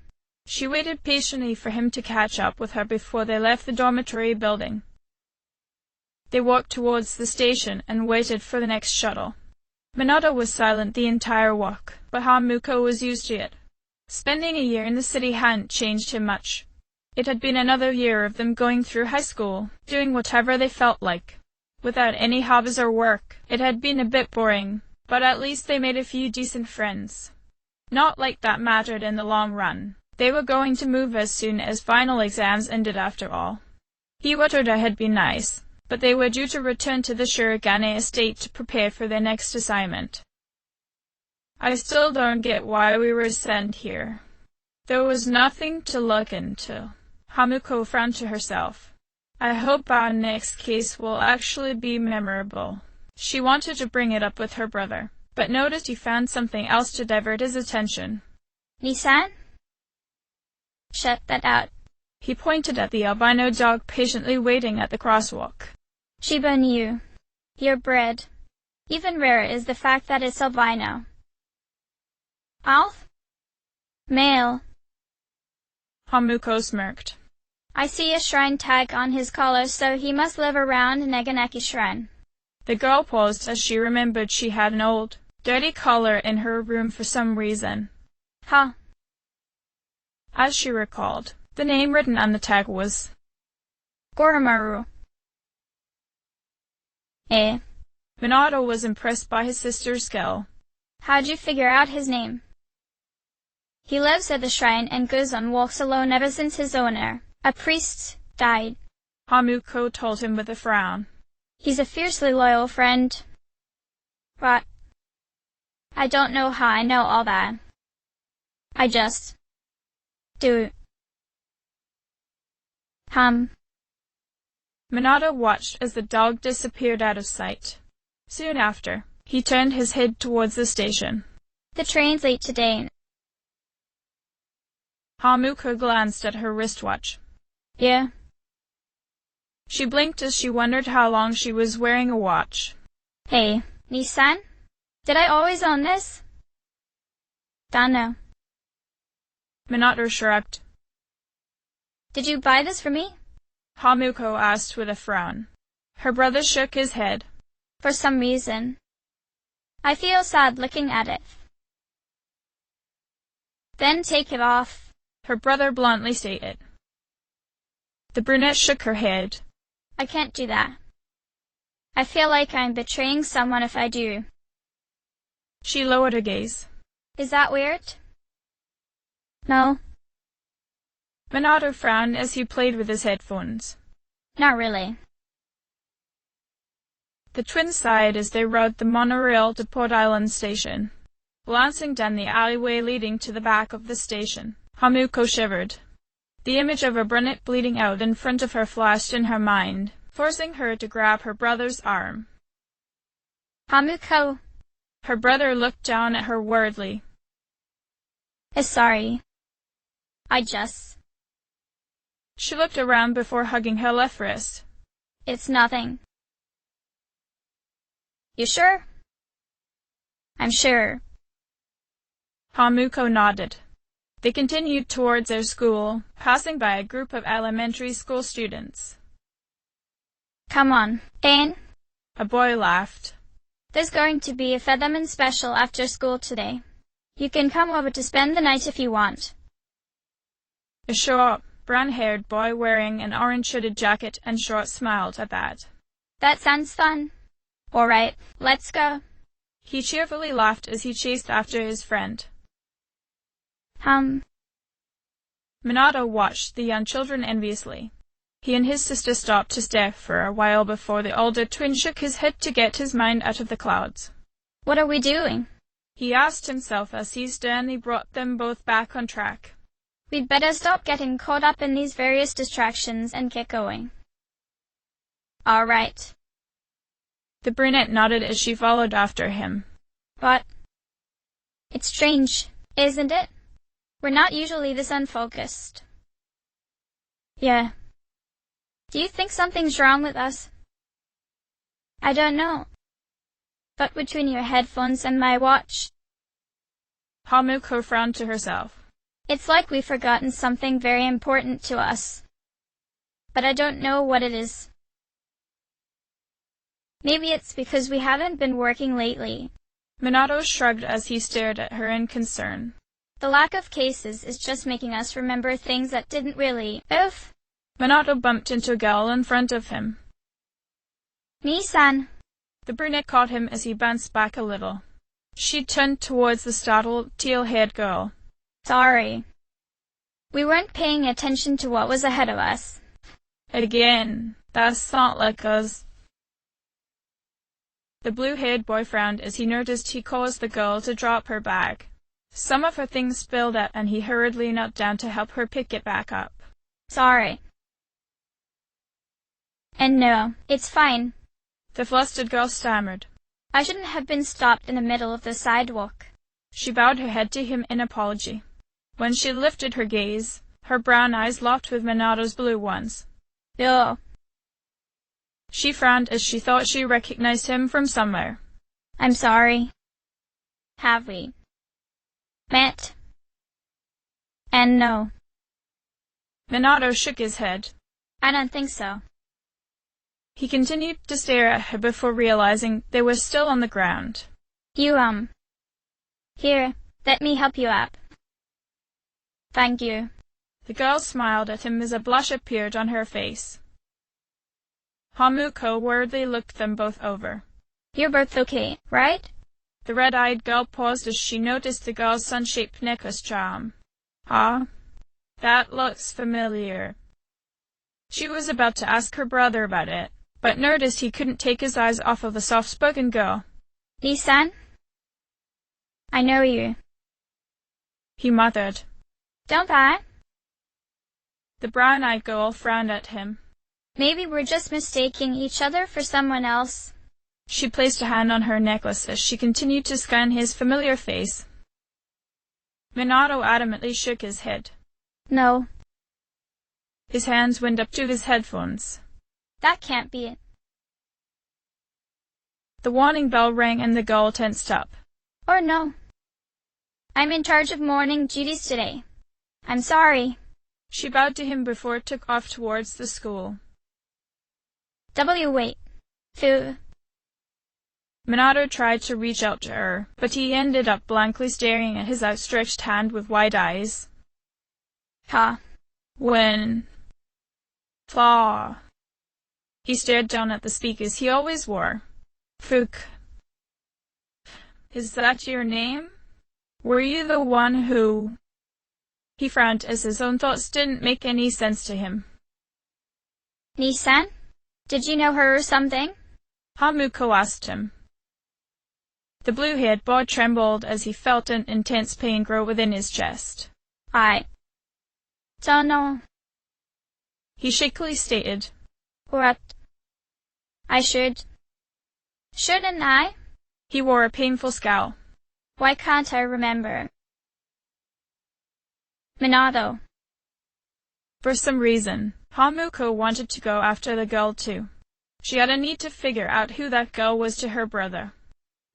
She waited patiently for him to catch up with her before they left the dormitory building. They walked towards the station and waited for the next shuttle. Minato was silent the entire walk, but Hamuko was used to it. Spending a year in the city hadn't changed him much. It had been another year of them going through high school, doing whatever they felt like. Without any hobbies or work, it had been a bit boring, but at least they made a few decent friends. Not like that mattered in the long run. They were going to move as soon as final exams ended after all. Iwatoda had been nice, but they were due to return to the Shirogane estate to prepare for their next assignment. I still don't get why we were sent here. There was nothing to look into. Hamuko frowned to herself. I hope our next case will actually be memorable. She wanted to bring it up with her brother, but noticed he found something else to divert his attention. Nissan? Shut that out. He pointed at the albino dog patiently waiting at the crosswalk. Shiba Inu. You're bred. Even rarer is the fact that it's albino. Alf? Male. Hamuko smirked. I see a shrine tag on his collar, so he must live around Neganeki Shrine. The girl paused as she remembered she had an old, dirty collar in her room for some reason. Huh. As she recalled, the name written on the tag was Goromaru. Eh. Minato was impressed by his sister's skill. How'd you figure out his name? He lives at the shrine and goes on walks alone ever since his owner, a priest, died. Hamuko told him with a frown. He's a fiercely loyal friend. But I don't know how I know all that. I just do. Minato watched as the dog disappeared out of sight. Soon after, he turned his head towards the station. The train's late today. Hamuko glanced at her wristwatch. Yeah. She blinked as she wondered how long she was wearing a watch. Hey, Nissan? Did I always own this? Dunno. Minato shrugged. Did you buy this for me? Hamuko asked with a frown. Her brother shook his head. For some reason. I feel sad looking at it. Then take it off, her brother bluntly stated. The brunette shook her head. I can't do that. I feel like I'm betraying someone if I do. She lowered her gaze. Is that weird? No. Minato frowned as he played with his headphones. Not really. The twins sighed as they rode the monorail to Port Island Station. Glancing down the alleyway leading to the back of the station, Hamuko shivered. The image of a brunette bleeding out in front of her flashed in her mind, forcing her to grab her brother's arm. Hamuko. Her brother looked down at her worriedly. Sorry. I just... She looked around before hugging her left wrist. It's nothing. You sure? I'm sure. Hamuko nodded. They continued towards their school, passing by a group of elementary school students. Come on, Anne. A boy laughed. There's going to be a Featherman special after school today. You can come over to spend the night if you want. A short, brown-haired boy wearing an orange hooded jacket and shorts smiled at that. That sounds fun. All right, let's go. He cheerfully laughed as he chased after his friend. Minato watched the young children enviously. He and his sister stopped to stare for a while before the older twin shook his head to get his mind out of the clouds. What are we doing? He asked himself as he sternly brought them both back on track. We'd better stop getting caught up in these various distractions and get going. All right. The brunette nodded as she followed after him. But it's strange, isn't it? We're not usually this unfocused. Yeah. Do you think something's wrong with us? I don't know. But between your headphones and my watch... Hamuko frowned to herself. It's like we've forgotten something very important to us. But I don't know what it is. Maybe it's because we haven't been working lately. Minato shrugged as he stared at her in concern. The lack of cases is just making us remember things that didn't really... Oof! Minato bumped into a girl in front of him. Nissan! The brunette caught him as he bounced back a little. She turned towards the startled, teal-haired girl. Sorry. We weren't paying attention to what was ahead of us. Again, that's not like us. The blue-haired boy frowned as he noticed he caused the girl to drop her bag. Some of her things spilled out and he hurriedly knelt down to help her pick it back up. Sorry. And no, it's fine. The flustered girl stammered. I shouldn't have been stopped in the middle of the sidewalk. She bowed her head to him in apology. When she lifted her gaze, her brown eyes locked with Minato's blue ones. Ugh. She frowned as she thought she recognized him from somewhere. I'm sorry. Have we? met. And no. Minato shook his head. I don't think so. He continued to stare at her before realizing they were still on the ground. You, Here, let me help you up. Thank you. The girl smiled at him as a blush appeared on her face. Hamuko worriedly looked them both over. You're both okay, right? The red-eyed girl paused as she noticed the girl's sun-shaped necklace charm. Ah, that looks familiar. She was about to ask her brother about it, but noticed he couldn't take his eyes off of the soft-spoken girl. Lee-san? I know you. He muttered. Don't I? The brown-eyed girl frowned at him. Maybe we're just mistaking each other for someone else. She placed a hand on her necklace as she continued to scan his familiar face. Minato adamantly shook his head. No. His hands went up to his headphones. That can't be it. The warning bell rang and the girl tensed up. Or no. I'm in charge of morning duties today. I'm sorry. She bowed to him before it took off towards the school. Wait. Fu. Minato tried to reach out to her, but he ended up blankly staring at his outstretched hand with wide eyes. Ha. When? Thaw. He stared down at the speakers he always wore. Fook. Is that your name? Were you the one who... He frowned as his own thoughts didn't make any sense to him. Lee-san? Did you know her or something? Hamuko asked him. The blue-haired boy trembled as he felt an intense pain grow within his chest. I don't know. He shakily stated. What? I should. Shouldn't I? He wore a painful scowl. Why can't I remember? Minato. For some reason, Hamuko wanted to go after the girl too. She had a need to figure out who that girl was to her brother.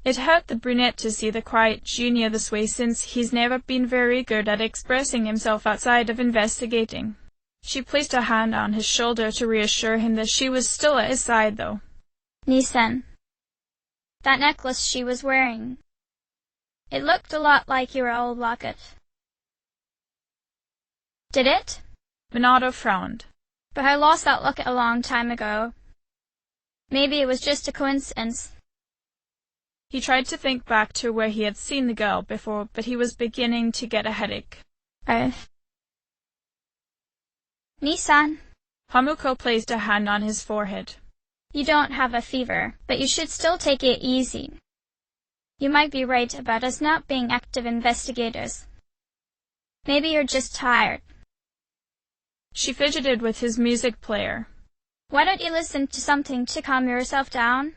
It hurt the brunette to see the quiet junior this way since he's never been very good at expressing himself outside of investigating. She placed a hand on his shoulder to reassure him that she was still at his side though. Lee-san. That necklace she was wearing. It looked a lot like your old locket. Did it? Minato frowned. But I lost that locket a long time ago. Maybe it was just a coincidence. He tried to think back to where he had seen the girl before, but he was beginning to get a headache. Lee-san. Hamuko placed a hand on his forehead. You don't have a fever, but you should still take it easy. You might be right about us not being active investigators. Maybe you're just tired. She fidgeted with his music player. Why don't you listen to something to calm yourself down?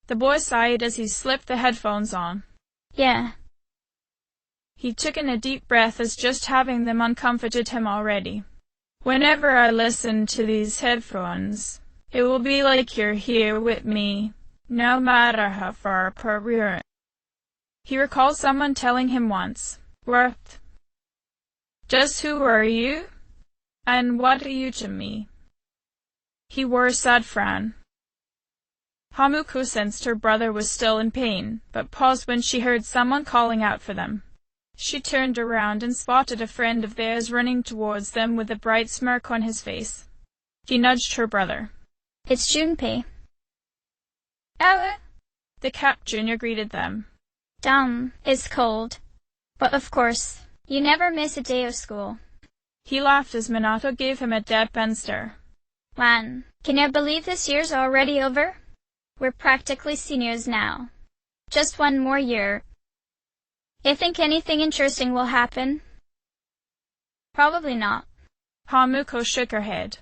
The boy sighed as he slipped the headphones on. Yeah. He took in a deep breath as just having them uncomforted him already. Whenever I listen to these headphones, it will be like you're here with me, no matter how far apart we are. He recalled someone telling him once, Worth, just who are you? And what are you to me? He wore a sad frown. Hamuko sensed her brother was still in pain, but paused when she heard someone calling out for them. She turned around and spotted a friend of theirs running towards them with a bright smirk on his face. He nudged her brother. It's Junpei. Oh. The Cap Junior greeted them. It's cold. But of course, you never miss a day of school. He laughed as Minato gave him a deadpan stare. Man, can you believe this year's already over? We're practically seniors now. Just one more year. You think anything interesting will happen? Probably not. Hamuko shook her head.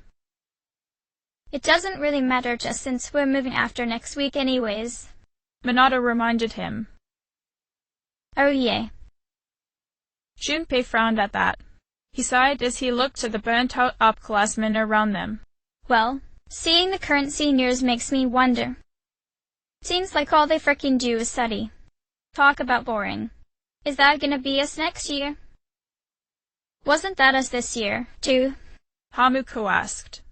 It doesn't really matter just since we're moving after next week anyways. Minato reminded him. Oh yeah. Junpei frowned at that. He sighed as he looked at the burnt-out upperclassmen around them. Well, seeing the current seniors makes me wonder. Seems like all they frickin' do is study. Talk about boring. Is that gonna be us next year? Wasn't that us this year, too? Hamuko asked.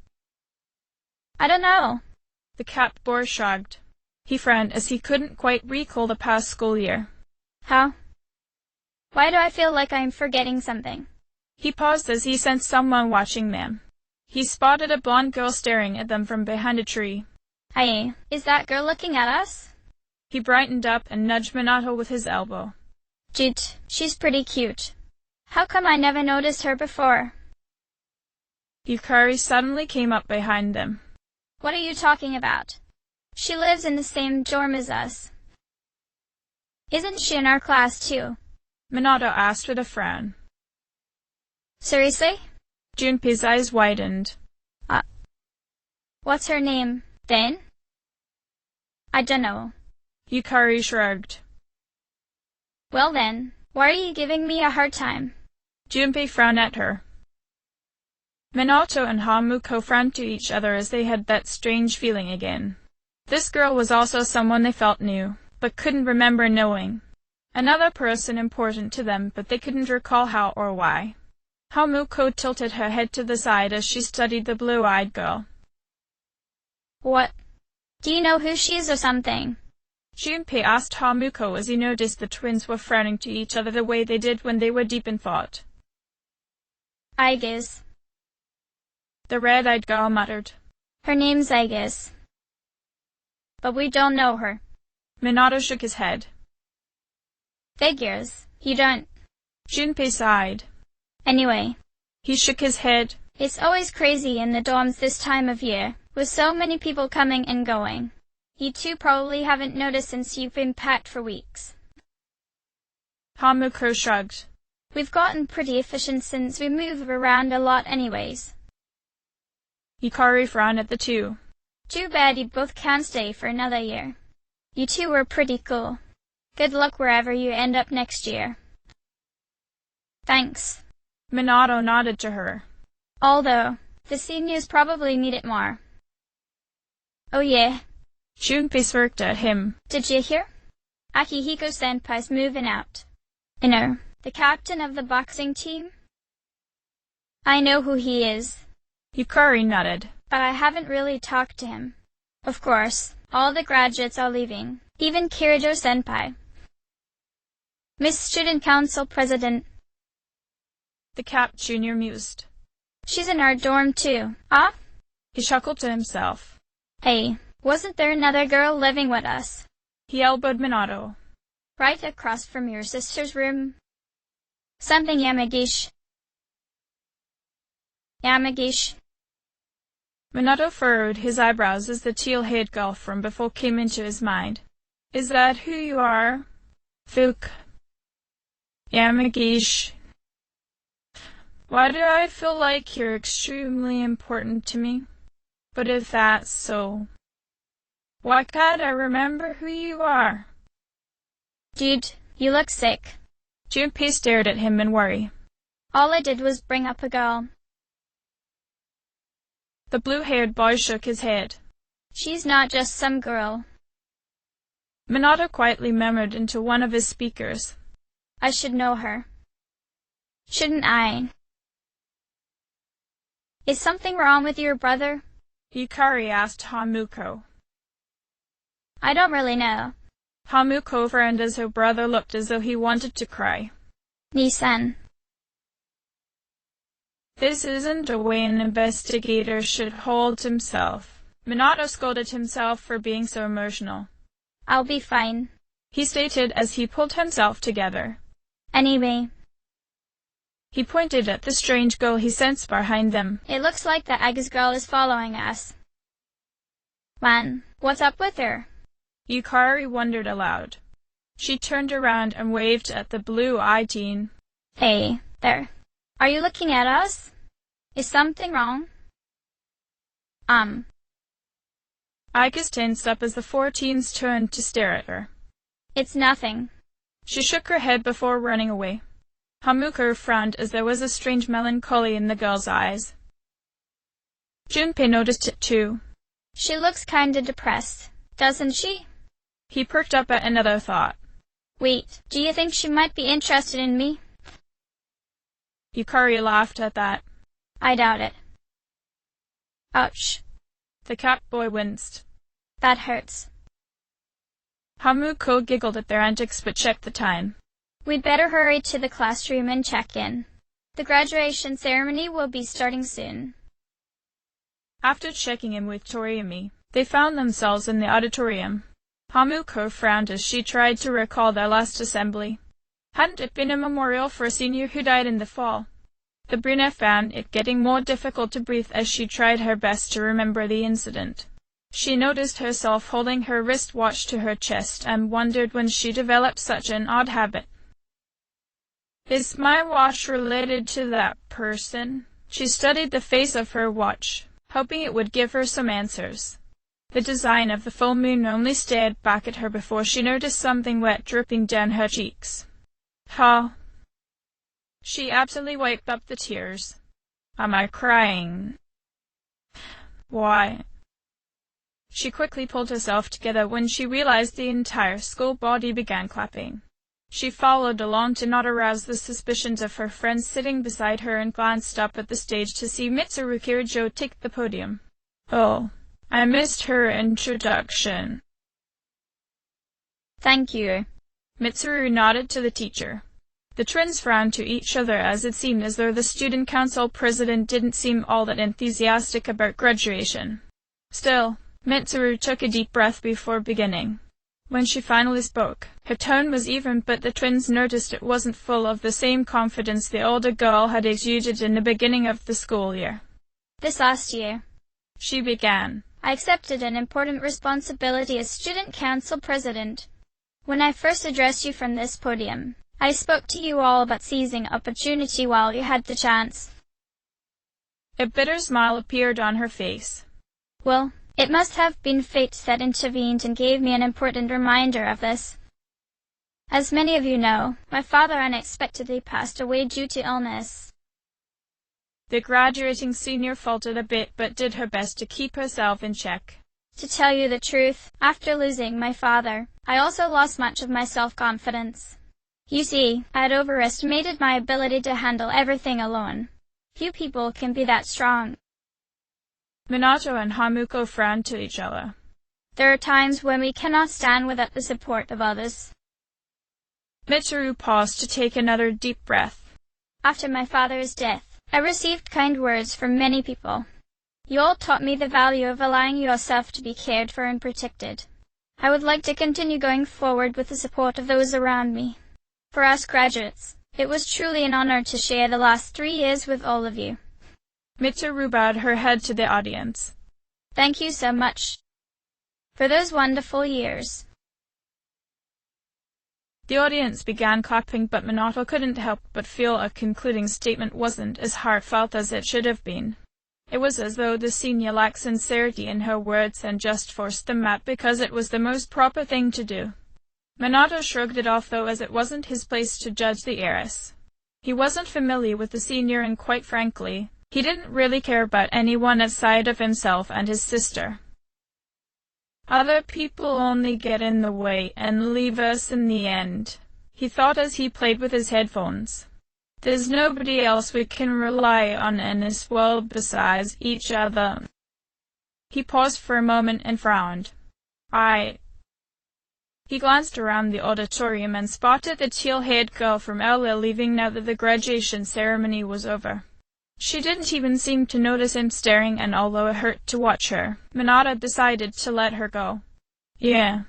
I don't know. The cat boy shrugged. He frowned as he couldn't quite recall the past school year. How? Why do I feel like I'm forgetting something? He paused as he sensed someone watching them. He spotted a blonde girl staring at them from behind a tree. Hey, is that girl looking at us? He brightened up and nudged Minato with his elbow. Jit, she's pretty cute. How come I never noticed her before? Yukari suddenly came up behind them. What are you talking about? She lives in the same dorm as us. Isn't she in our class too? Minato asked with a frown. Seriously? Junpei's eyes widened. What's her name, then? I dunno. Yukari shrugged. Well then, why are you giving me a hard time? Junpei frowned at her. Minato and Hamuko frowned to each other as they had that strange feeling again. This girl was also someone they felt knew, but couldn't remember knowing. Another person important to them, but they couldn't recall how or why. Hamuko tilted her head to the side as she studied the blue-eyed girl. What? Do you know who she is or something? Junpei asked Hamuko as he noticed the twins were frowning to each other the way they did when they were deep in thought. I guess. The red-eyed girl muttered. Her name's Aegis. But we don't know her. Minato shook his head. Figures. You don't. Junpei sighed. Anyway. He shook his head. It's always crazy in the dorms this time of year, with so many people coming and going. You two probably haven't noticed since you've been packed for weeks. Hamuko shrugged. We've gotten pretty efficient since we move around a lot anyways. Yukari frowned at the two. Too bad you both can't stay for another year. You two were pretty cool. Good luck wherever you end up next year. Thanks. Minato nodded to her. Although, the seniors probably need it more. Oh yeah. Junpei smirked at him. Did you hear? Akihiko-senpai's moving out. You know, the captain of the boxing team? I know who he is. Yukari nodded. But I haven't really talked to him. Of course, all the graduates are leaving, even Kirijo-senpai. Miss Student Council President. The Cap Junior mused. She's in our dorm too. Ah? He chuckled to himself. Hey, wasn't there another girl living with us? He elbowed Minato. Right across from your sister's room? Something Yamagishi. Minato furrowed his eyebrows as the teal-haired girl from before came into his mind. Is that who you are? Fuke. Yamagishi. Why do I feel like you're extremely important to me? But if that's so, why can't I remember who you are? Dude, you look sick. Junpei stared at him in worry. All I did was bring up a girl. The blue-haired boy shook his head. She's not just some girl. Minato quietly murmured into one of his speakers. I should know her. Shouldn't I? Is something wrong with your brother? Yukari asked Hamuko. I don't really know. Hamuko frowned as her brother looked as though he wanted to cry. Nisan. This isn't a way an investigator should hold himself. Minato scolded himself for being so emotional. I'll be fine, he stated as he pulled himself together. Anyway. He pointed at the strange girl he sensed behind them. It looks like the Aegis girl is following us. Man, what's up with her? Yukari wondered aloud. She turned around and waved at the blue-eyed teen. Hey, there. Are you looking at us? Is something wrong? Aegis tensed up as the four teens turned to stare at her. It's nothing. She shook her head before running away. Hamuko frowned as there was a strange melancholy in the girl's eyes. Junpei noticed it too. She looks kinda depressed, doesn't she? He perked up at another thought. Wait, do you think she might be interested in me? Yukari laughed at that. I doubt it. Ouch. The cat boy winced. That hurts. Hamuko giggled at their antics but checked the time. We'd better hurry to the classroom and check in. The graduation ceremony will be starting soon. After checking in with Toriumi, they found themselves in the auditorium. Hamuko frowned as she tried to recall their last assembly. Hadn't it been a memorial for a senior who died in the fall? The brunette found it getting more difficult to breathe as she tried her best to remember the incident. She noticed herself holding her wristwatch to her chest and wondered when she developed such an odd habit. Is my watch related to that person? She studied the face of her watch, hoping it would give her some answers. The design of the full moon only stared back at her before she noticed something wet dripping down her cheeks. Huh? She absently wiped up the tears. Am I crying? Why? She quickly pulled herself together when she realized the entire school body began clapping. She followed along to not arouse the suspicions of her friends sitting beside her and glanced up at the stage to see Mitsuru Kirijo take the podium. Oh, I missed her introduction. Thank you. Mitsuru nodded to the teacher. The twins frowned to each other as it seemed as though the student council president didn't seem all that enthusiastic about graduation. Still, Mitsuru took a deep breath before beginning. When she finally spoke, her tone was even, but the twins noticed it wasn't full of the same confidence the older girl had exuded in the beginning of the school year. This last year, she began, I accepted an important responsibility as student council president. When I first addressed you from this podium, I spoke to you all about seizing opportunity while you had the chance. A bitter smile appeared on her face. Well, it must have been fate that intervened and gave me an important reminder of this. As many of you know, my father unexpectedly passed away due to illness. The graduating senior faltered a bit but did her best to keep herself in check. To tell you the truth, after losing my father, I also lost much of my self-confidence. You see, I had overestimated my ability to handle everything alone. Few people can be that strong. Minato and Hamuko frowned to each other. There are times when we cannot stand without the support of others. Mitsuru paused to take another deep breath. After my father's death, I received kind words from many people. You all taught me the value of allowing yourself to be cared for and protected. I would like to continue going forward with the support of those around me. For us graduates, it was truly an honor to share the last 3 years with all of you. Mitsuru bowed her head to the audience. Thank you so much for those wonderful years. The audience began clapping, but Minato couldn't help but feel a concluding statement wasn't as heartfelt as it should have been. It was as though the senior lacked sincerity in her words and just forced them out because it was the most proper thing to do. Minato shrugged it off though, as it wasn't his place to judge the heiress. He wasn't familiar with the senior and quite frankly, he didn't really care about anyone outside of himself and his sister. Other people only get in the way and leave us in the end, he thought as he played with his headphones. There's nobody else we can rely on in this world besides each other. He paused for a moment and frowned. He glanced around the auditorium and spotted the teal-haired girl from earlier leaving now that the graduation ceremony was over. She didn't even seem to notice him staring, and although it hurt to watch her, Minato decided to let her go. Yeah.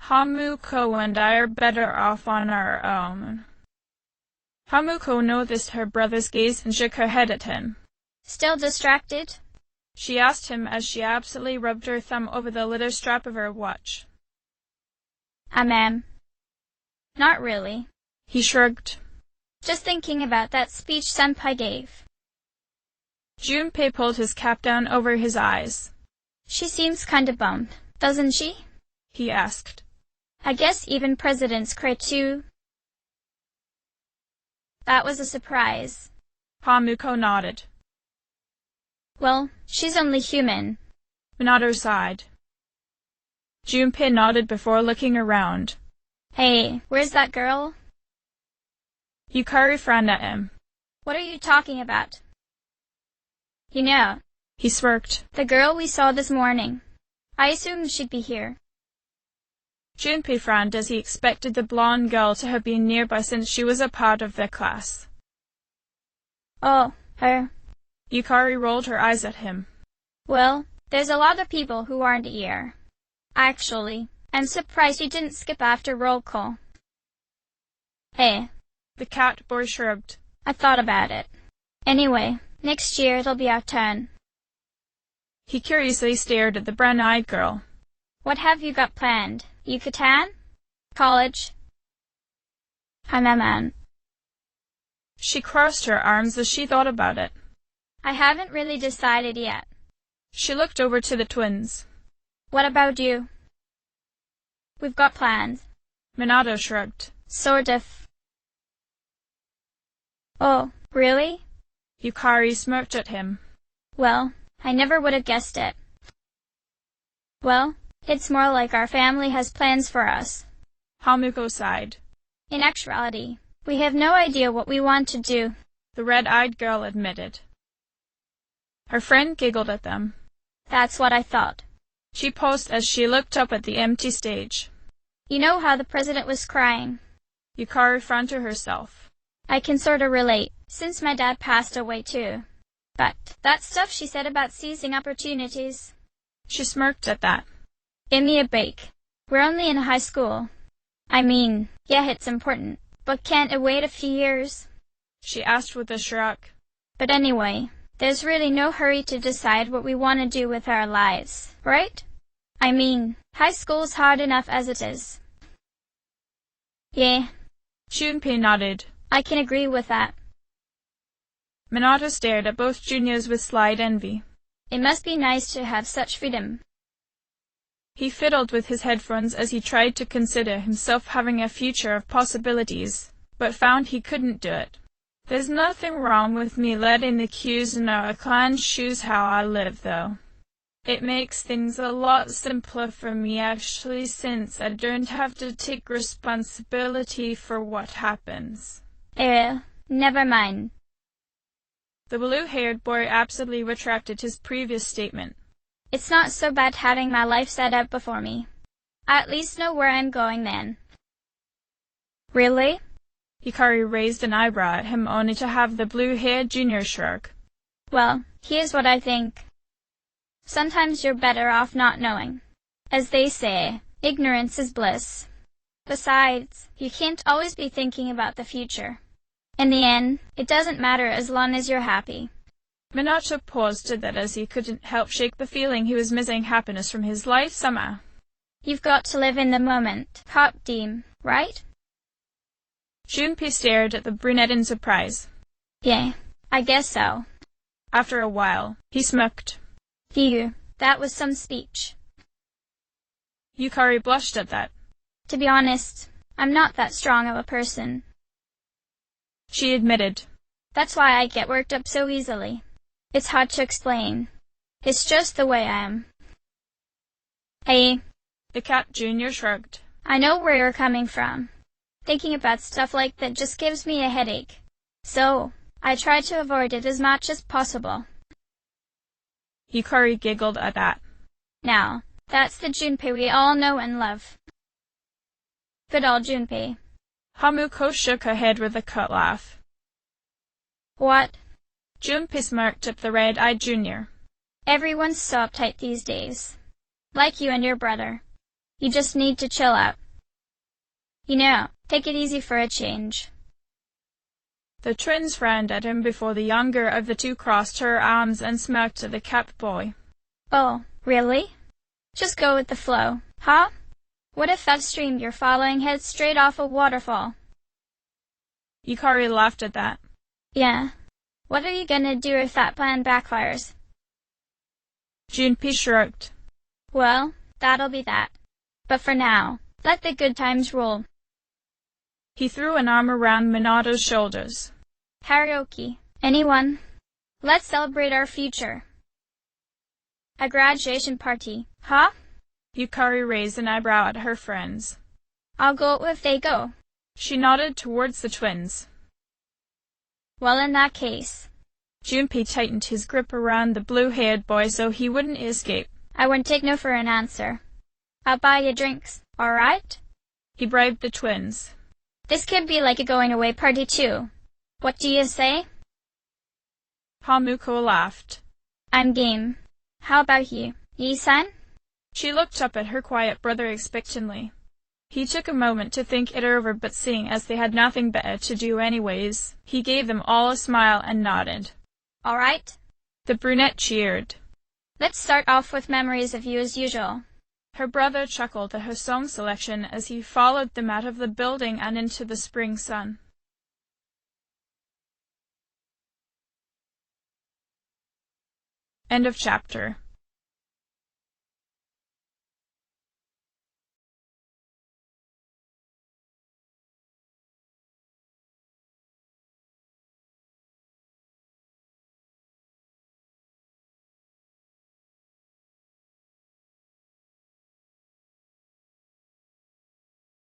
Hamuko and I are better off on our own. Hamuko noticed her brother's gaze and shook her head at him. Still distracted? She asked him as she absently rubbed her thumb over the leather strap of her watch. Ma'am. Not really. He shrugged. Just thinking about that speech Senpai gave. Junpei pulled his cap down over his eyes. She seems kinda bummed, doesn't she? He asked. I guess even presidents cry too. That was a surprise. Hamuko nodded. Well, she's only human. Minato sighed. Junpei nodded before looking around. Hey, where's that girl? Yukari frowned at him. What are you talking about? You know, He smirked. the girl we saw this morning. I assumed she'd be here. Junpei frowned as he expected the blonde girl to have been nearby since she was a part of their class. Oh, her. Yukari rolled her eyes at him. Well, there's a lot of people who aren't here. Actually, I'm surprised you didn't skip after roll call. Hey. The cat boy shrugged. I thought about it. Anyway, next year it'll be our turn. He curiously stared at the brown-eyed girl. What have you got planned? Yucatan? College? Hanaman. She crossed her arms as she thought about it. I haven't really decided yet. She looked over to the twins. What about you? We've got plans. Minato shrugged. Sort of. Oh, really? Yukari smirked at him. Well, I never would have guessed it. Well, it's more like our family has plans for us. Hamuko sighed. In actuality, we have no idea what we want to do. The red-eyed girl admitted. Her friend giggled at them. That's what I thought. She paused as she looked up at the empty stage. You know how the president was crying? Yukari frowned to herself. I can sort of relate, since my dad passed away too. But that stuff she said about seizing opportunities. She smirked at that. Give me a break. We're only in high school. I mean, yeah, it's important, but can't it wait a few years? She asked with a shrug. But anyway, there's really no hurry to decide what we want to do with our lives, right? I mean, high school's hard enough as it is. Yeah. Junpei nodded. I can agree with that. Minato stared at both juniors with slight envy. It must be nice to have such freedom. He fiddled with his headphones as he tried to consider himself having a future of possibilities, but found he couldn't do it. There's nothing wrong with me letting the Kuzunoa clan choose how I live, though. It makes things a lot simpler for me, actually, since I don't have to take responsibility for what happens. Never mind. The blue-haired boy absently retracted his previous statement. It's not so bad having my life set out before me. I at least know where I'm going then. Really? Hikari raised an eyebrow at him only to have the blue-haired junior shrug. Well, here's what I think. Sometimes you're better off not knowing. As they say, ignorance is bliss. Besides, you can't always be thinking about the future. In the end, it doesn't matter as long as you're happy. Minato paused at that as he couldn't help shake the feeling he was missing happiness from his life somehow. You've got to live in the moment, Hop Deem, right? Junpei stared at the brunette in surprise. Yeah, I guess so. After a while, he smirked. Phew, that was some speech. Yukari blushed at that. To be honest, I'm not that strong of a person. She admitted. That's why I get worked up so easily. It's hard to explain. It's just the way I am. Hey. The cat junior shrugged. I know where you're coming from. Thinking about stuff like that just gives me a headache. So, I try to avoid it as much as possible. Hikari giggled at that. Now, that's the Junpei we all know and love. Good old Junpei. Hamuko shook her head with a curt laugh. What? Junpei smirked at the red-eyed junior. Everyone's so uptight these days. Like you and your brother. You just need to chill out. You know, take it easy for a change. The twins frowned at him before the younger of the two crossed her arms and smirked at the cat boy. Oh, really? Just go with the flow, huh? What if upstream you're following head straight off a waterfall? Yukari laughed at that. Yeah. What are you gonna do if that plan backfires? Junpei shrugged. Well, that'll be that. But for now, let the good times roll. He threw an arm around Minato's shoulders. Karaoke. Anyone? Let's celebrate our future. A graduation party, huh? Yukari raised an eyebrow at her friends. I'll go if they go. She nodded towards the twins. Well, in that case. Junpei tightened his grip around the blue-haired boy so he wouldn't escape. I wouldn't take no for an answer. I'll buy you drinks, all right? He bribed the twins. This could be like a going-away party, too. What do you say? Hamuko laughed. I'm game. How about you, Yi-san? She looked up at her quiet brother expectantly. He took a moment to think it over, but seeing as they had nothing better to do anyways, he gave them all a smile and nodded. All right. The brunette cheered. Let's start off with memories of you as usual. Her brother chuckled at her song selection as he followed them out of the building and into the spring sun. End of chapter.